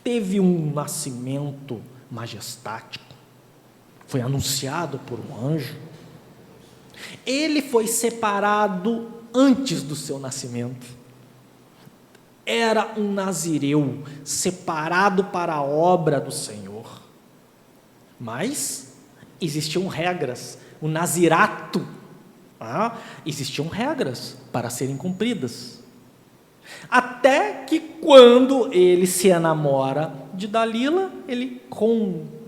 teve um nascimento majestático, foi anunciado por um anjo. Ele foi separado antes do seu nascimento, era um nazireu, separado para a obra do Senhor, mas existiam regras, o nazirato, existiam regras para serem cumpridas, até que quando ele se enamora de Dalila, ele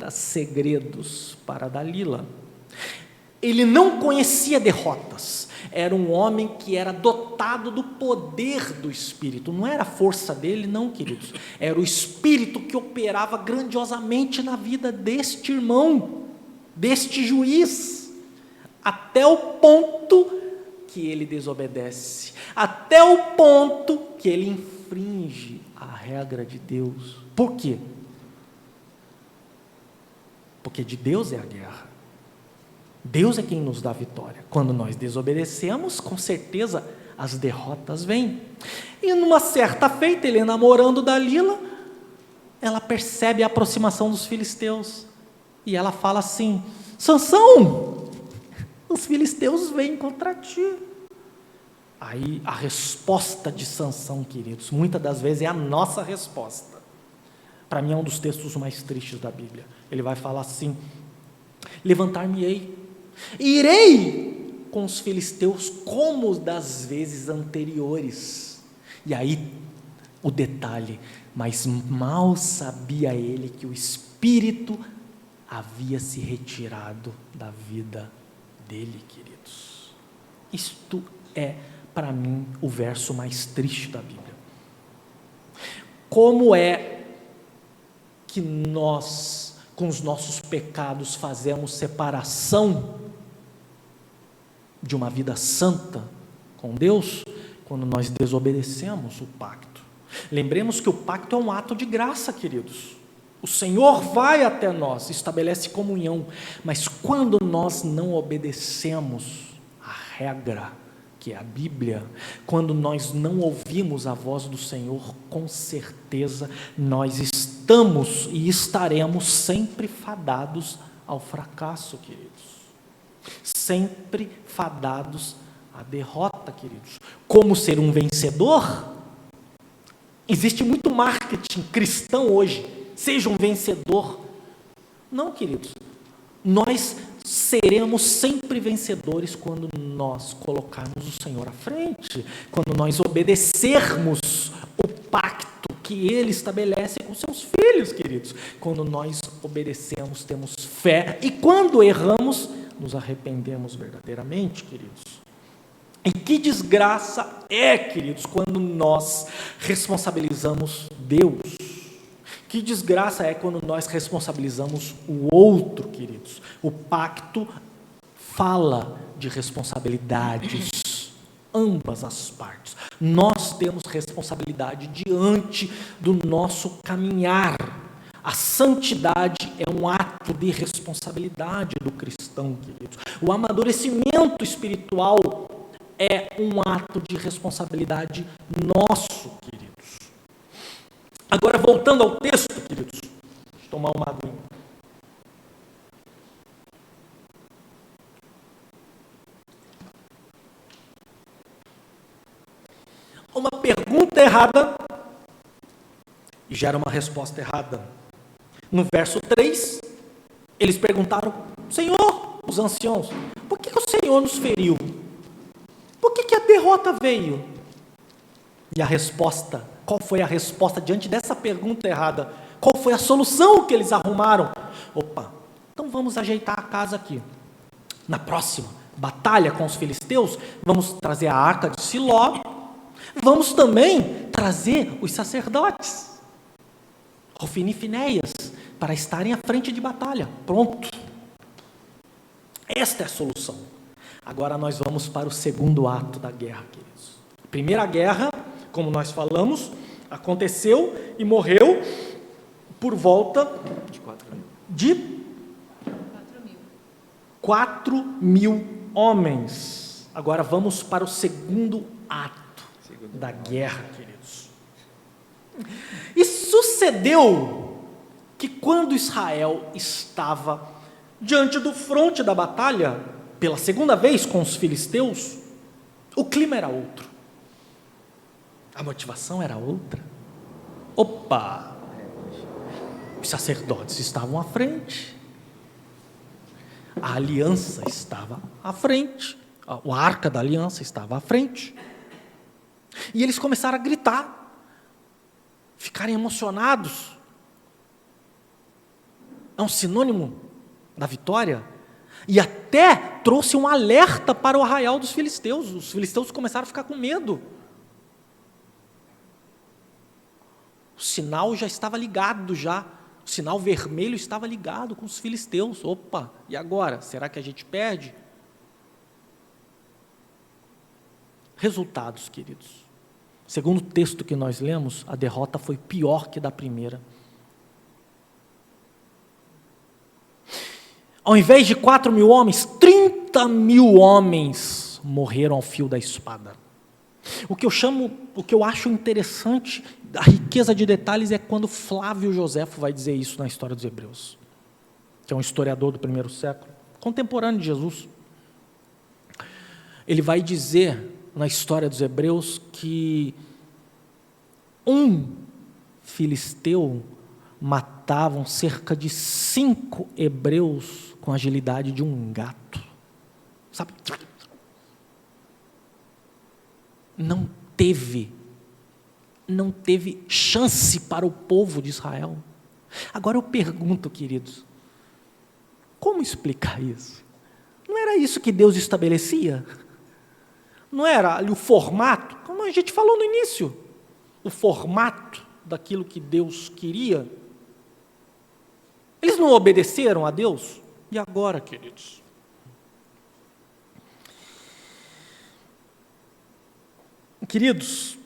muitos segredos para Dalila. Ele não conhecia derrotas. Era um homem que era dotado do poder do Espírito. Não era a força dele, não, queridos. Era o Espírito que operava grandiosamente na vida deste irmão, deste juiz, até o ponto que ele desobedece, até o ponto que ele infringe a regra de Deus. Por quê? Porque de Deus é a guerra. Deus é quem nos dá a vitória. Quando nós desobedecemos, com certeza as derrotas vêm. E numa certa feita, ele namorando Dalila, ela percebe a aproximação dos filisteus. E ela fala assim: Sansão, os filisteus vêm contra ti. Aí a resposta de Sansão, queridos, muitas das vezes é a nossa resposta. Para mim é um dos textos mais tristes da Bíblia. Ele vai falar assim: levantar-me-ei, irei com os filisteus como das vezes anteriores. E aí o detalhe: mas mal sabia ele que o Espírito havia se retirado da vida dele, queridos. Isto é, para mim, o verso mais triste da Bíblia. Como é que nós, com os nossos pecados, fazemos separação de uma vida santa com Deus, quando nós desobedecemos o pacto? Lembremos que o pacto é um ato de graça, queridos. O Senhor vai até nós, estabelece comunhão, mas quando nós não obedecemos a regra, que é a Bíblia, quando nós não ouvimos a voz do Senhor, com certeza nós estamos e estaremos sempre fadados ao fracasso, queridos. Sempre fadados à derrota, queridos. Como ser um vencedor? Existe muito marketing cristão hoje. Seja um vencedor. Não, queridos. Nós seremos sempre vencedores quando nós colocarmos o Senhor à frente, quando nós obedecermos o pacto que Ele estabelece com seus filhos, queridos. Quando nós obedecemos, temos fé, e quando erramos, nos arrependemos verdadeiramente, queridos. E que desgraça é, queridos, quando nós responsabilizamos Deus. Que desgraça é quando nós responsabilizamos o outro, queridos. O pacto fala de responsabilidades, ambas as partes. Nós temos responsabilidade diante do nosso caminhar. A santidade é um ato de responsabilidade do cristão, queridos. O amadurecimento espiritual é um ato de responsabilidade nosso, queridos. Agora, voltando ao texto, queridos, deixa eu tomar uma aguinha. Uma pergunta errada gera uma resposta errada. No verso 3, eles perguntaram: Senhor, os anciãos, por que o Senhor nos feriu? Por que a derrota veio? E a resposta, qual foi a resposta diante dessa pergunta errada? Qual foi a solução que eles arrumaram? Opa, então vamos ajeitar a casa aqui. Na próxima batalha com os filisteus, vamos trazer a arca de Siló, vamos também trazer os sacerdotes, Hofni e Finéias, para estarem à frente de batalha. Pronto. Esta é a solução. Agora nós vamos para o segundo ato da guerra, queridos. A primeira guerra, como nós falamos, aconteceu e morreu por volta de 4.000 homens. Agora vamos para o segundo ato da guerra, queridos. E sucedeu que quando Israel estava diante do fronte da batalha, pela segunda vez com os filisteus, o clima era outro. A motivação era outra. Opa! Os sacerdotes estavam à frente. A aliança estava à frente. A arca da aliança estava à frente. E eles começaram a gritar, ficarem emocionados. é um sinônimo da vitória, e até trouxe um alerta para o arraial dos filisteus. Os filisteus começaram a ficar com medo. O sinal já estava ligado já. O sinal vermelho estava ligado com os filisteus. Opa, e agora? Será que a gente perde? Resultados, queridos. Segundo o texto que nós lemos, a derrota foi pior que da primeira. Ao invés de 4.000 homens, 30.000 homens morreram ao fio da espada. O que eu acho interessante, a riqueza de detalhes, é quando Flávio Joséfo vai dizer isso na história dos Hebreus, que é um historiador do primeiro século, contemporâneo de Jesus. Ele vai dizer na história dos Hebreus que um filisteu matavam cerca de 5 hebreus com a agilidade de um gato. Sabe? Não teve chance para o povo de Israel. Agora eu pergunto, queridos, como explicar isso? Não era isso que Deus estabelecia? Não era ali o formato, como a gente falou no início, o formato daquilo que Deus queria? Eles não obedeceram a Deus? E agora, queridos? Queridos,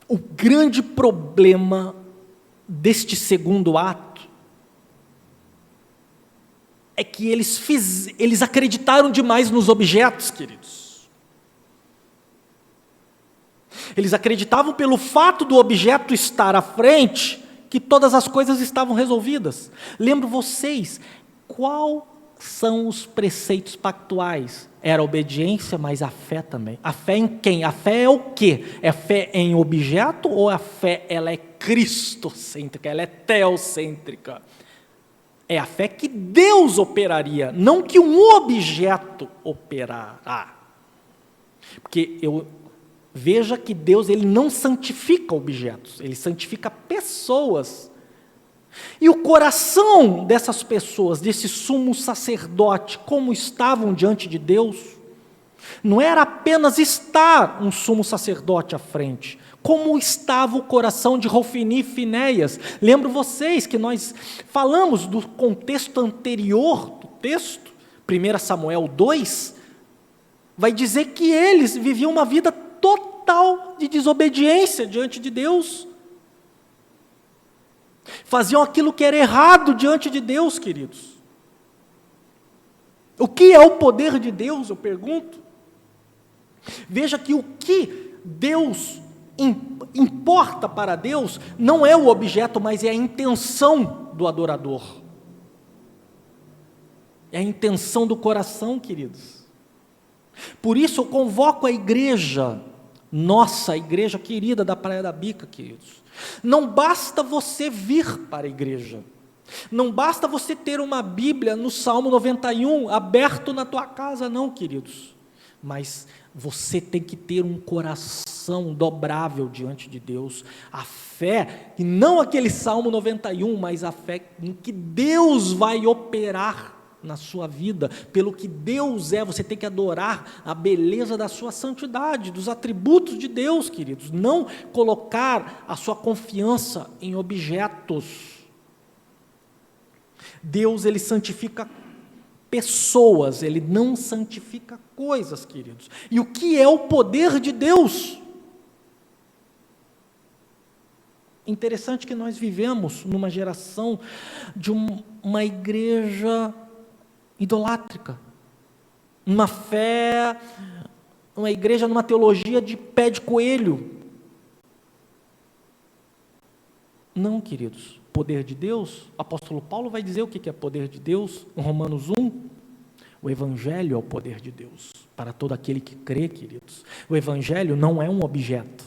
o grande problema deste segundo ato é que eles acreditaram demais nos objetos, queridos. Eles acreditavam pelo fato do objeto estar à frente, que todas as coisas estavam resolvidas. Lembro vocês, quais são os preceitos pactuais? Era a obediência, mas a fé também. A fé em quem? A fé é o quê? É fé em objeto ou a fé ela é cristocêntrica, ela é teocêntrica? É a fé que Deus operaria, não que um objeto operará. Porque veja que Deus ele não santifica objetos, ele santifica pessoas. E o coração dessas pessoas, desse sumo sacerdote, como estavam diante de Deus, não era apenas estar um sumo sacerdote à frente, como estava o coração de Hofni e Finéias. Lembro vocês que nós falamos do contexto anterior do texto, 1 Samuel 2, vai dizer que eles viviam uma vida total de desobediência diante de Deus. Faziam aquilo que era errado diante de Deus, queridos. O que é o poder de Deus, eu pergunto? Veja que o que Deus importa para Deus não é o objeto, mas é a intenção do adorador. É a intenção do coração, queridos. Por isso eu convoco a igreja, nossa igreja querida da Praia da Bica, queridos. Não basta você vir para a igreja. Não basta você ter uma Bíblia no Salmo 91 aberto na tua casa, não, queridos. Mas você tem que ter um coração dobrável diante de Deus. A fé, e não aquele Salmo 91, mas a fé em que Deus vai operar na sua vida, pelo que Deus é. Você tem que adorar a beleza da sua santidade, dos atributos de Deus, queridos. Não colocar a sua confiança em objetos. Deus, ele santifica pessoas, ele não santifica coisas, queridos. E o que é o poder de Deus? Interessante que nós vivemos numa geração de uma igreja idolátrica, uma fé, uma igreja numa teologia de pé de coelho. Não, queridos, poder de Deus, o apóstolo Paulo vai dizer o que é poder de Deus, em Romanos 1, o evangelho é o poder de Deus, para todo aquele que crê, queridos. O evangelho não é um objeto,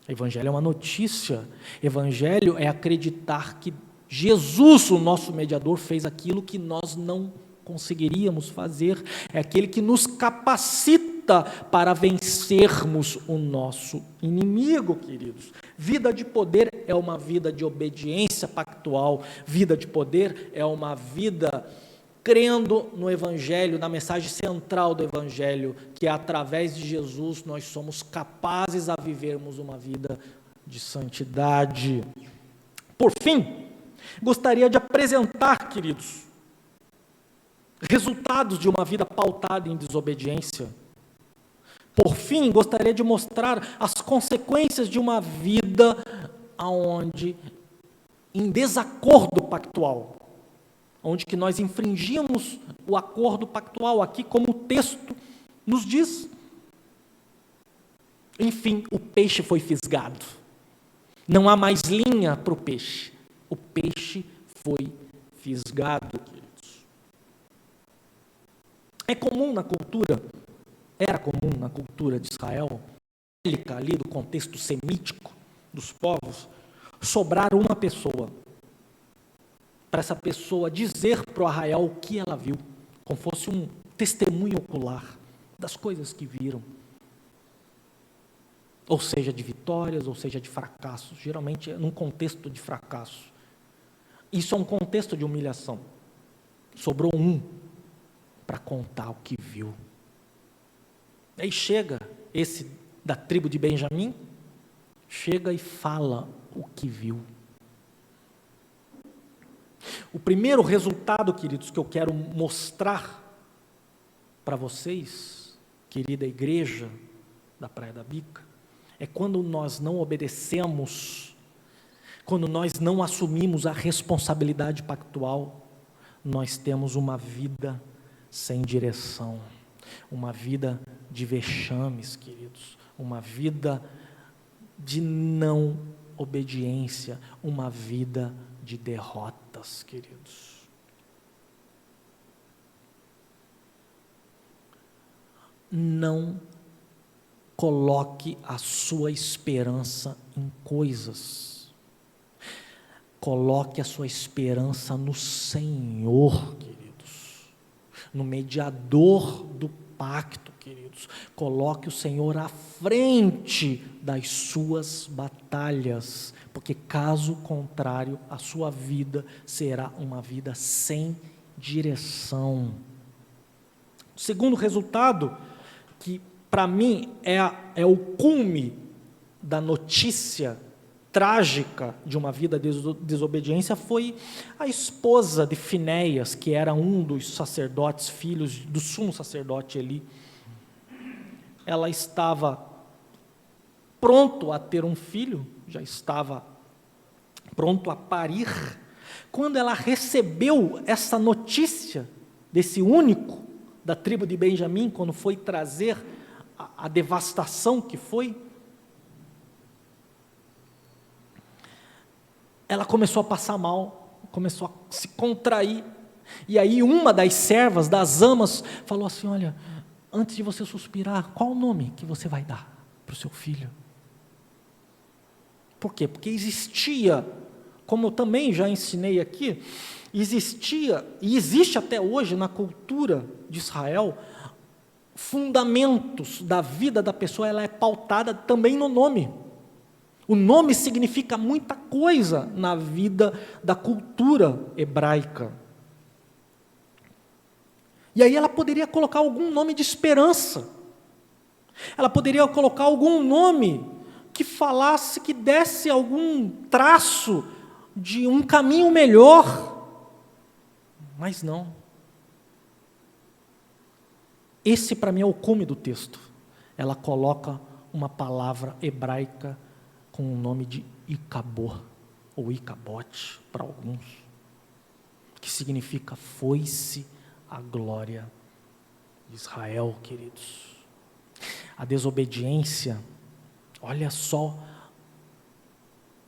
o evangelho é uma notícia, o evangelho é acreditar que Jesus, o nosso mediador, fez aquilo que nós não conseguiríamos fazer, é aquele que nos capacita capacita para vencermos o nosso inimigo, queridos. Vida de poder é uma vida de obediência pactual. Vida de poder é uma vida crendo no Evangelho, na mensagem central do Evangelho, que através de Jesus nós somos capazes a vivermos uma vida de santidade. Por fim, gostaria de apresentar, queridos, resultados de uma vida pautada em desobediência. Por fim, gostaria de mostrar as consequências de uma vida onde, em desacordo pactual, onde que nós infringimos o acordo pactual, aqui como o texto nos diz. Enfim, o peixe foi fisgado. Não há mais linha para o peixe. O peixe foi fisgado, queridos. É comum na cultura, era comum na cultura de Israel, ali do contexto semítico dos povos, sobrar uma pessoa, para essa pessoa dizer para o arraial o que ela viu, como fosse um testemunho ocular das coisas que viram. Ou seja, de vitórias, ou seja, de fracassos, geralmente é num contexto de fracasso. Isso é um contexto de humilhação. Sobrou um para contar o que viu. Aí chega esse da tribo de Benjamim, chega e fala o que viu. O primeiro resultado, queridos, que eu quero mostrar para vocês, querida igreja da Praia da Bica, é quando nós não obedecemos, quando nós não assumimos a responsabilidade pactual, nós temos uma vida sem direção, uma vida de vexames, queridos, uma vida de não obediência, uma vida de derrotas, queridos. Não coloque a sua esperança em coisas. Coloque a sua esperança no Senhor, queridos. No mediador do pacto, queridos. Coloque o Senhor à frente das suas batalhas, porque caso contrário, a sua vida será uma vida sem direção. O segundo resultado, que para mim é o cume da notícia trágica de uma vida de desobediência, foi a esposa de Finéias, que era um dos sacerdotes, filhos do sumo sacerdote Eli. Ela estava pronto a ter um filho, já estava pronto a parir, quando ela recebeu essa notícia desse único da tribo de Benjamim, quando foi trazer a devastação que foi, ela começou a passar mal, começou a se contrair, e aí uma das servas, das amas, falou assim: olha, antes de você suspirar, qual o nome que você vai dar para o seu filho? Por quê? Porque existia, como eu também já ensinei aqui, existia e existe até hoje na cultura de Israel, fundamentos da vida da pessoa, ela é pautada também no nome. O nome significa muita coisa na vida da cultura hebraica. E aí ela poderia colocar algum nome de esperança. Ela poderia colocar algum nome que falasse, que desse algum traço de um caminho melhor. Mas não. Esse para mim é o cume do texto. Ela coloca uma palavra hebraica com o nome de Icabor, ou Icabote para alguns, que significa foi-se a glória de Israel, queridos. A desobediência, olha só,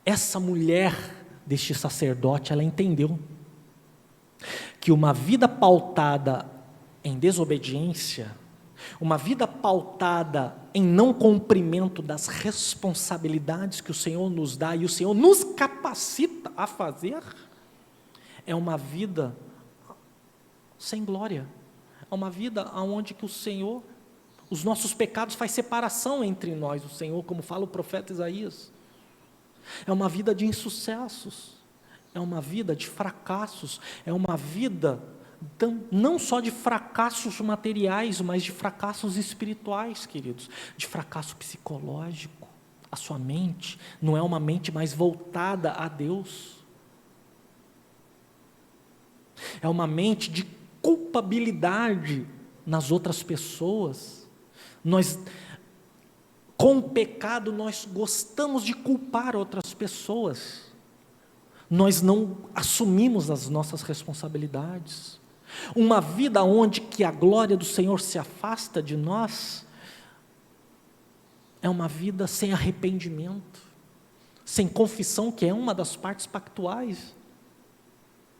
essa mulher deste sacerdote, ela entendeu que uma vida pautada em desobediência, uma vida pautada em não cumprimento das responsabilidades que o Senhor nos dá e o Senhor nos capacita a fazer, é uma vida sem glória, é uma vida onde que o Senhor Os nossos pecados fazem separação entre nós, o Senhor, como fala o profeta Isaías. É uma vida de insucessos, é uma vida de fracassos, é uma vida não só de fracassos materiais, mas de fracassos espirituais, queridos, de fracasso psicológico. A sua mente não é uma mente mais voltada a Deus. É uma mente de culpabilidade nas outras pessoas. Com o pecado, nós gostamos de culpar outras pessoas. Nós não assumimos as nossas responsabilidades. Uma vida onde que a glória do Senhor se afasta de nós, é uma vida sem arrependimento, sem confissão, que é uma das partes pactuais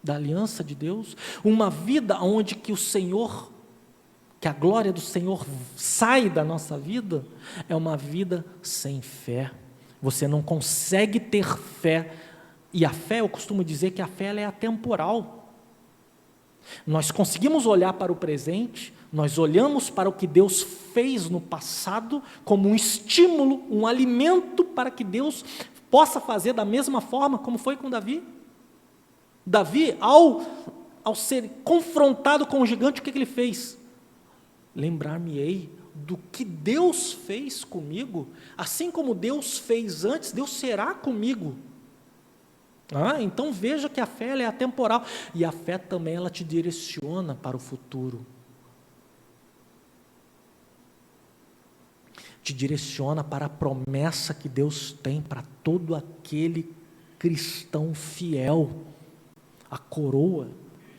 da aliança de Deus. Uma vida onde que que a glória do Senhor sai da nossa vida, é uma vida sem fé. Você não consegue ter fé, e a fé, eu costumo dizer que a fé ela é atemporal. Nós conseguimos olhar para o presente, nós olhamos para o que Deus fez no passado, como um estímulo, um alimento para que Deus possa fazer da mesma forma como foi com Davi. Davi, ao ser confrontado com o gigante, o que ele fez? Lembrar-me-ei do que Deus fez comigo, assim como Deus fez antes, Deus será comigo. Então veja que a fé ela é atemporal, e a fé também ela te direciona para o futuro. Te direciona para a promessa que Deus tem para todo aquele cristão fiel, a coroa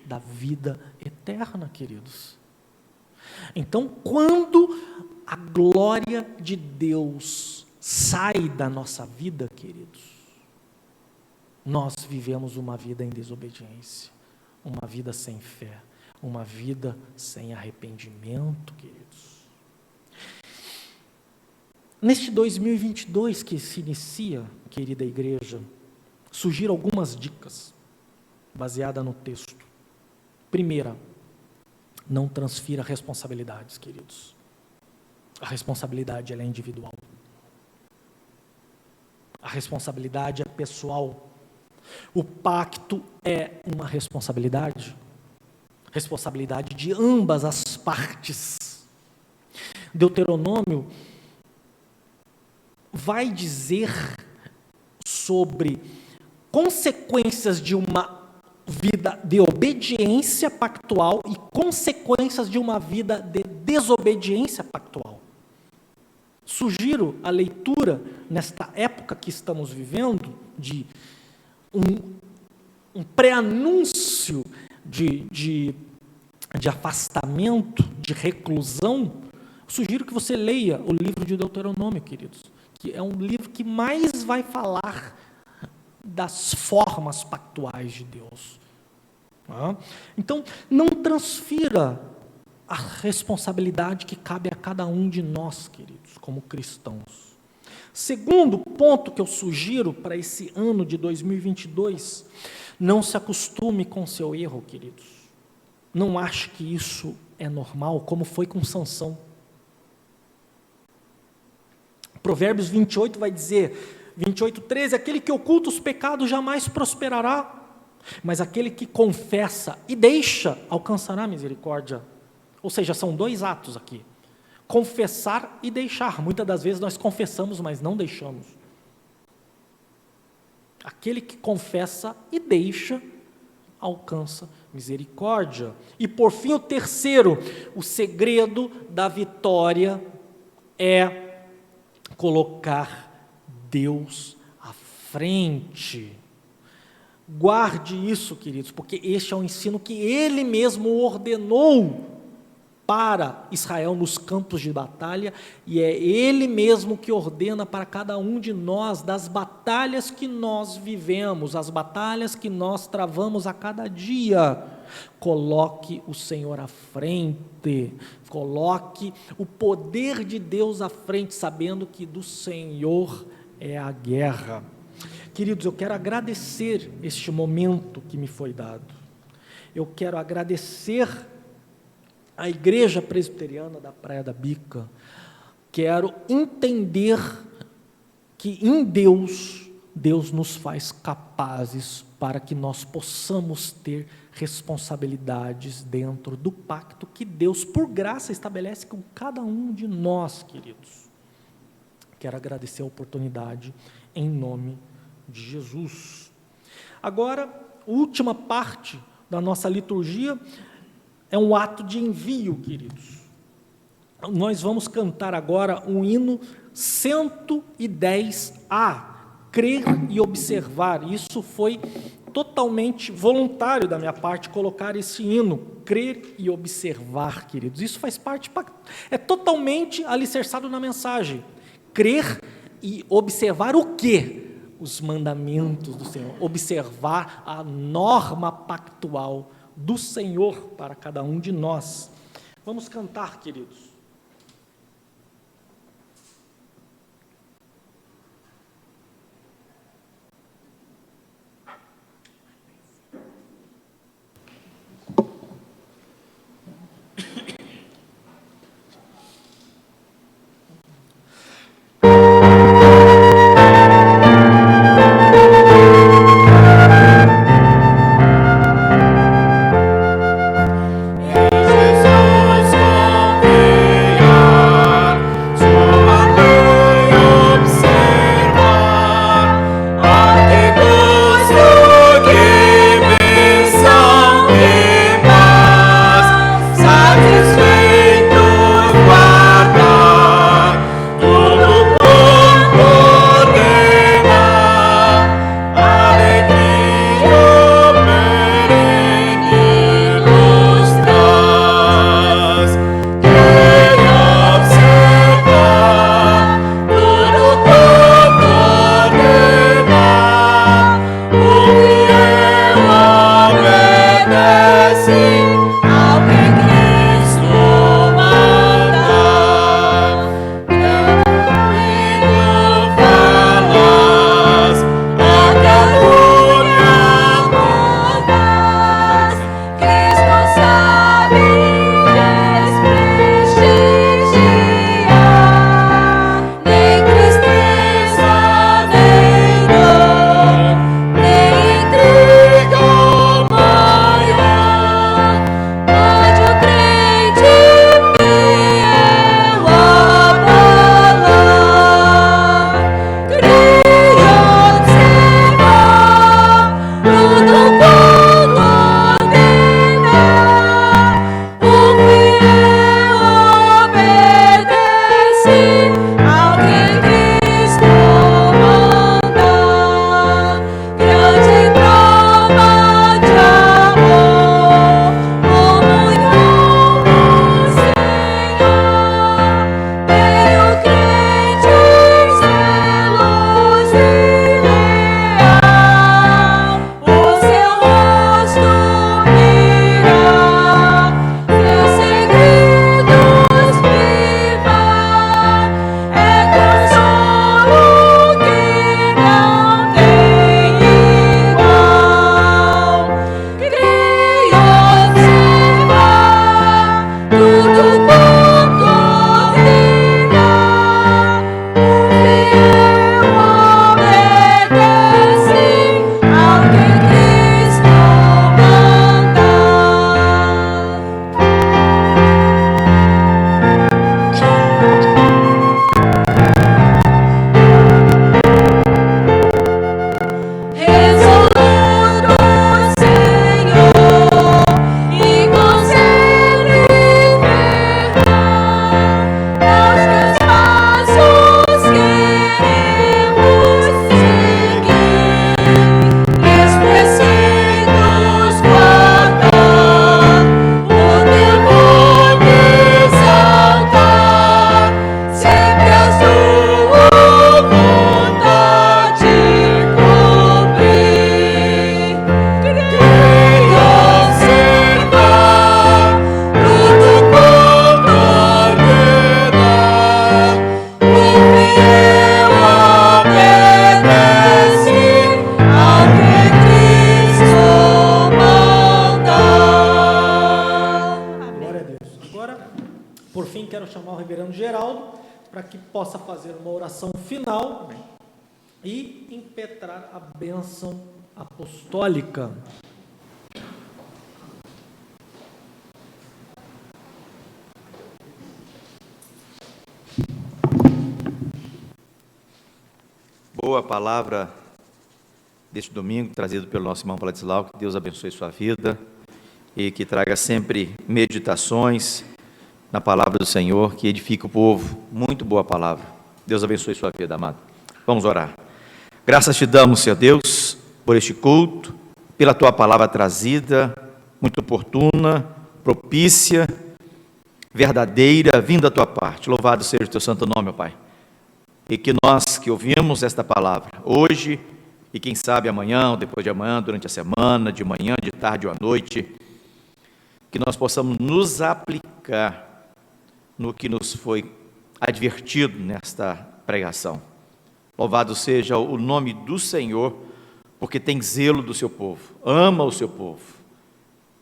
da vida eterna, queridos. Então, quando a glória de Deus sai da nossa vida, queridos, nós vivemos uma vida em desobediência, uma vida sem fé, uma vida sem arrependimento, queridos. Neste 2022 que se inicia, querida igreja, surgiram algumas dicas, baseadas no texto. Primeira, não transfira responsabilidades, queridos. A responsabilidade ela é individual. A responsabilidade é pessoal. O pacto é uma responsabilidade de ambas as partes. Deuteronômio vai dizer sobre consequências de uma vida de obediência pactual e consequências de uma vida de desobediência pactual. Sugiro a leitura, nesta época que estamos vivendo, de um pré-anúncio de afastamento, de reclusão. Sugiro que você leia o livro de Deuteronômio, queridos, que é um livro que mais vai falar das formas pactuais de Deus. Então, não transfira a responsabilidade que cabe a cada um de nós, queridos, como cristãos. Segundo ponto que eu sugiro para esse ano de 2022, não se acostume com o seu erro, queridos. Não ache que isso é normal, como foi com Sansão. Provérbios 28 vai dizer, 28:13, aquele que oculta os pecados jamais prosperará, mas aquele que confessa e deixa alcançará misericórdia. Ou seja, são dois atos aqui, confessar e deixar. Muitas das vezes nós confessamos, mas não deixamos. Aquele que confessa e deixa alcança misericórdia. E por fim, o terceiro, o segredo da vitória é colocar Deus à frente. Guarde isso, queridos, porque este é um ensino que Ele mesmo ordenou para Israel nos campos de batalha, e é Ele mesmo que ordena para cada um de nós, das batalhas que nós vivemos, as batalhas que nós travamos a cada dia. Coloque o Senhor à frente, coloque o poder de Deus à frente, sabendo que do Senhor é a guerra. Queridos, eu quero agradecer este momento que me foi dado. Eu quero agradecer a Igreja Presbiteriana da Praia da Bica, quero entender que em Deus, Deus nos faz capazes para que nós possamos ter responsabilidades dentro do pacto que Deus, por graça, estabelece com cada um de nós, queridos. Quero agradecer a oportunidade em nome de Jesus. Agora, a última parte da nossa liturgia é um ato de envio, queridos. Nós vamos cantar agora o hino 110A, Crer e Observar. Isso foi totalmente voluntário da minha parte, colocar esse hino, Crer e Observar, queridos. Isso faz parte, é totalmente alicerçado na mensagem. Crer e observar o quê? Os mandamentos do Senhor. Observar a norma pactual do Senhor para cada um de nós. Vamos cantar, queridos. Jesus convida. quero chamar o reverendo Geraldo para que possa fazer uma oração final e impetrar a bênção apostólica. Boa palavra deste domingo, trazido pelo nosso irmão Vladislau. Que Deus abençoe sua vida e que traga sempre meditações na palavra do Senhor, que edifique o povo. Muito boa palavra. Deus abençoe sua vida, amado. Vamos orar. Graças te damos, Senhor Deus, por este culto, pela tua palavra trazida, muito oportuna, propícia, verdadeira, vinda da tua parte. Louvado seja o teu santo nome, ó Pai. E que nós que ouvimos esta palavra hoje, e quem sabe amanhã, ou depois de amanhã, durante a semana, de manhã, de tarde ou à noite, que nós possamos nos aplicar no que nos foi advertido nesta pregação. Louvado seja o nome do Senhor, porque tem zelo do seu povo, ama o seu povo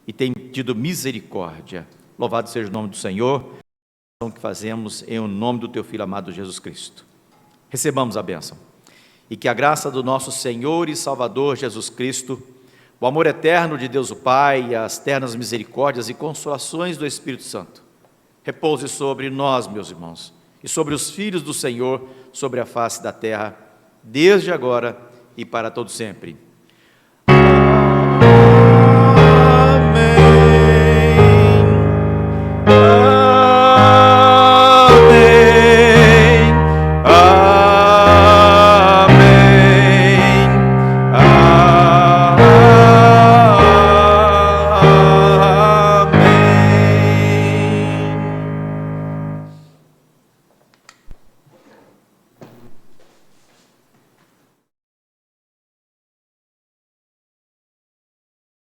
e tem tido misericórdia. Louvado seja o nome do Senhor, que fazemos em nome do teu Filho amado Jesus Cristo. Recebamos a bênção. E que a graça do nosso Senhor e Salvador Jesus Cristo, o amor eterno de Deus o Pai, e as ternas misericórdias e consolações do Espírito Santo, repouse sobre nós, meus irmãos, e sobre os filhos do Senhor, sobre a face da terra, desde agora e para todo sempre.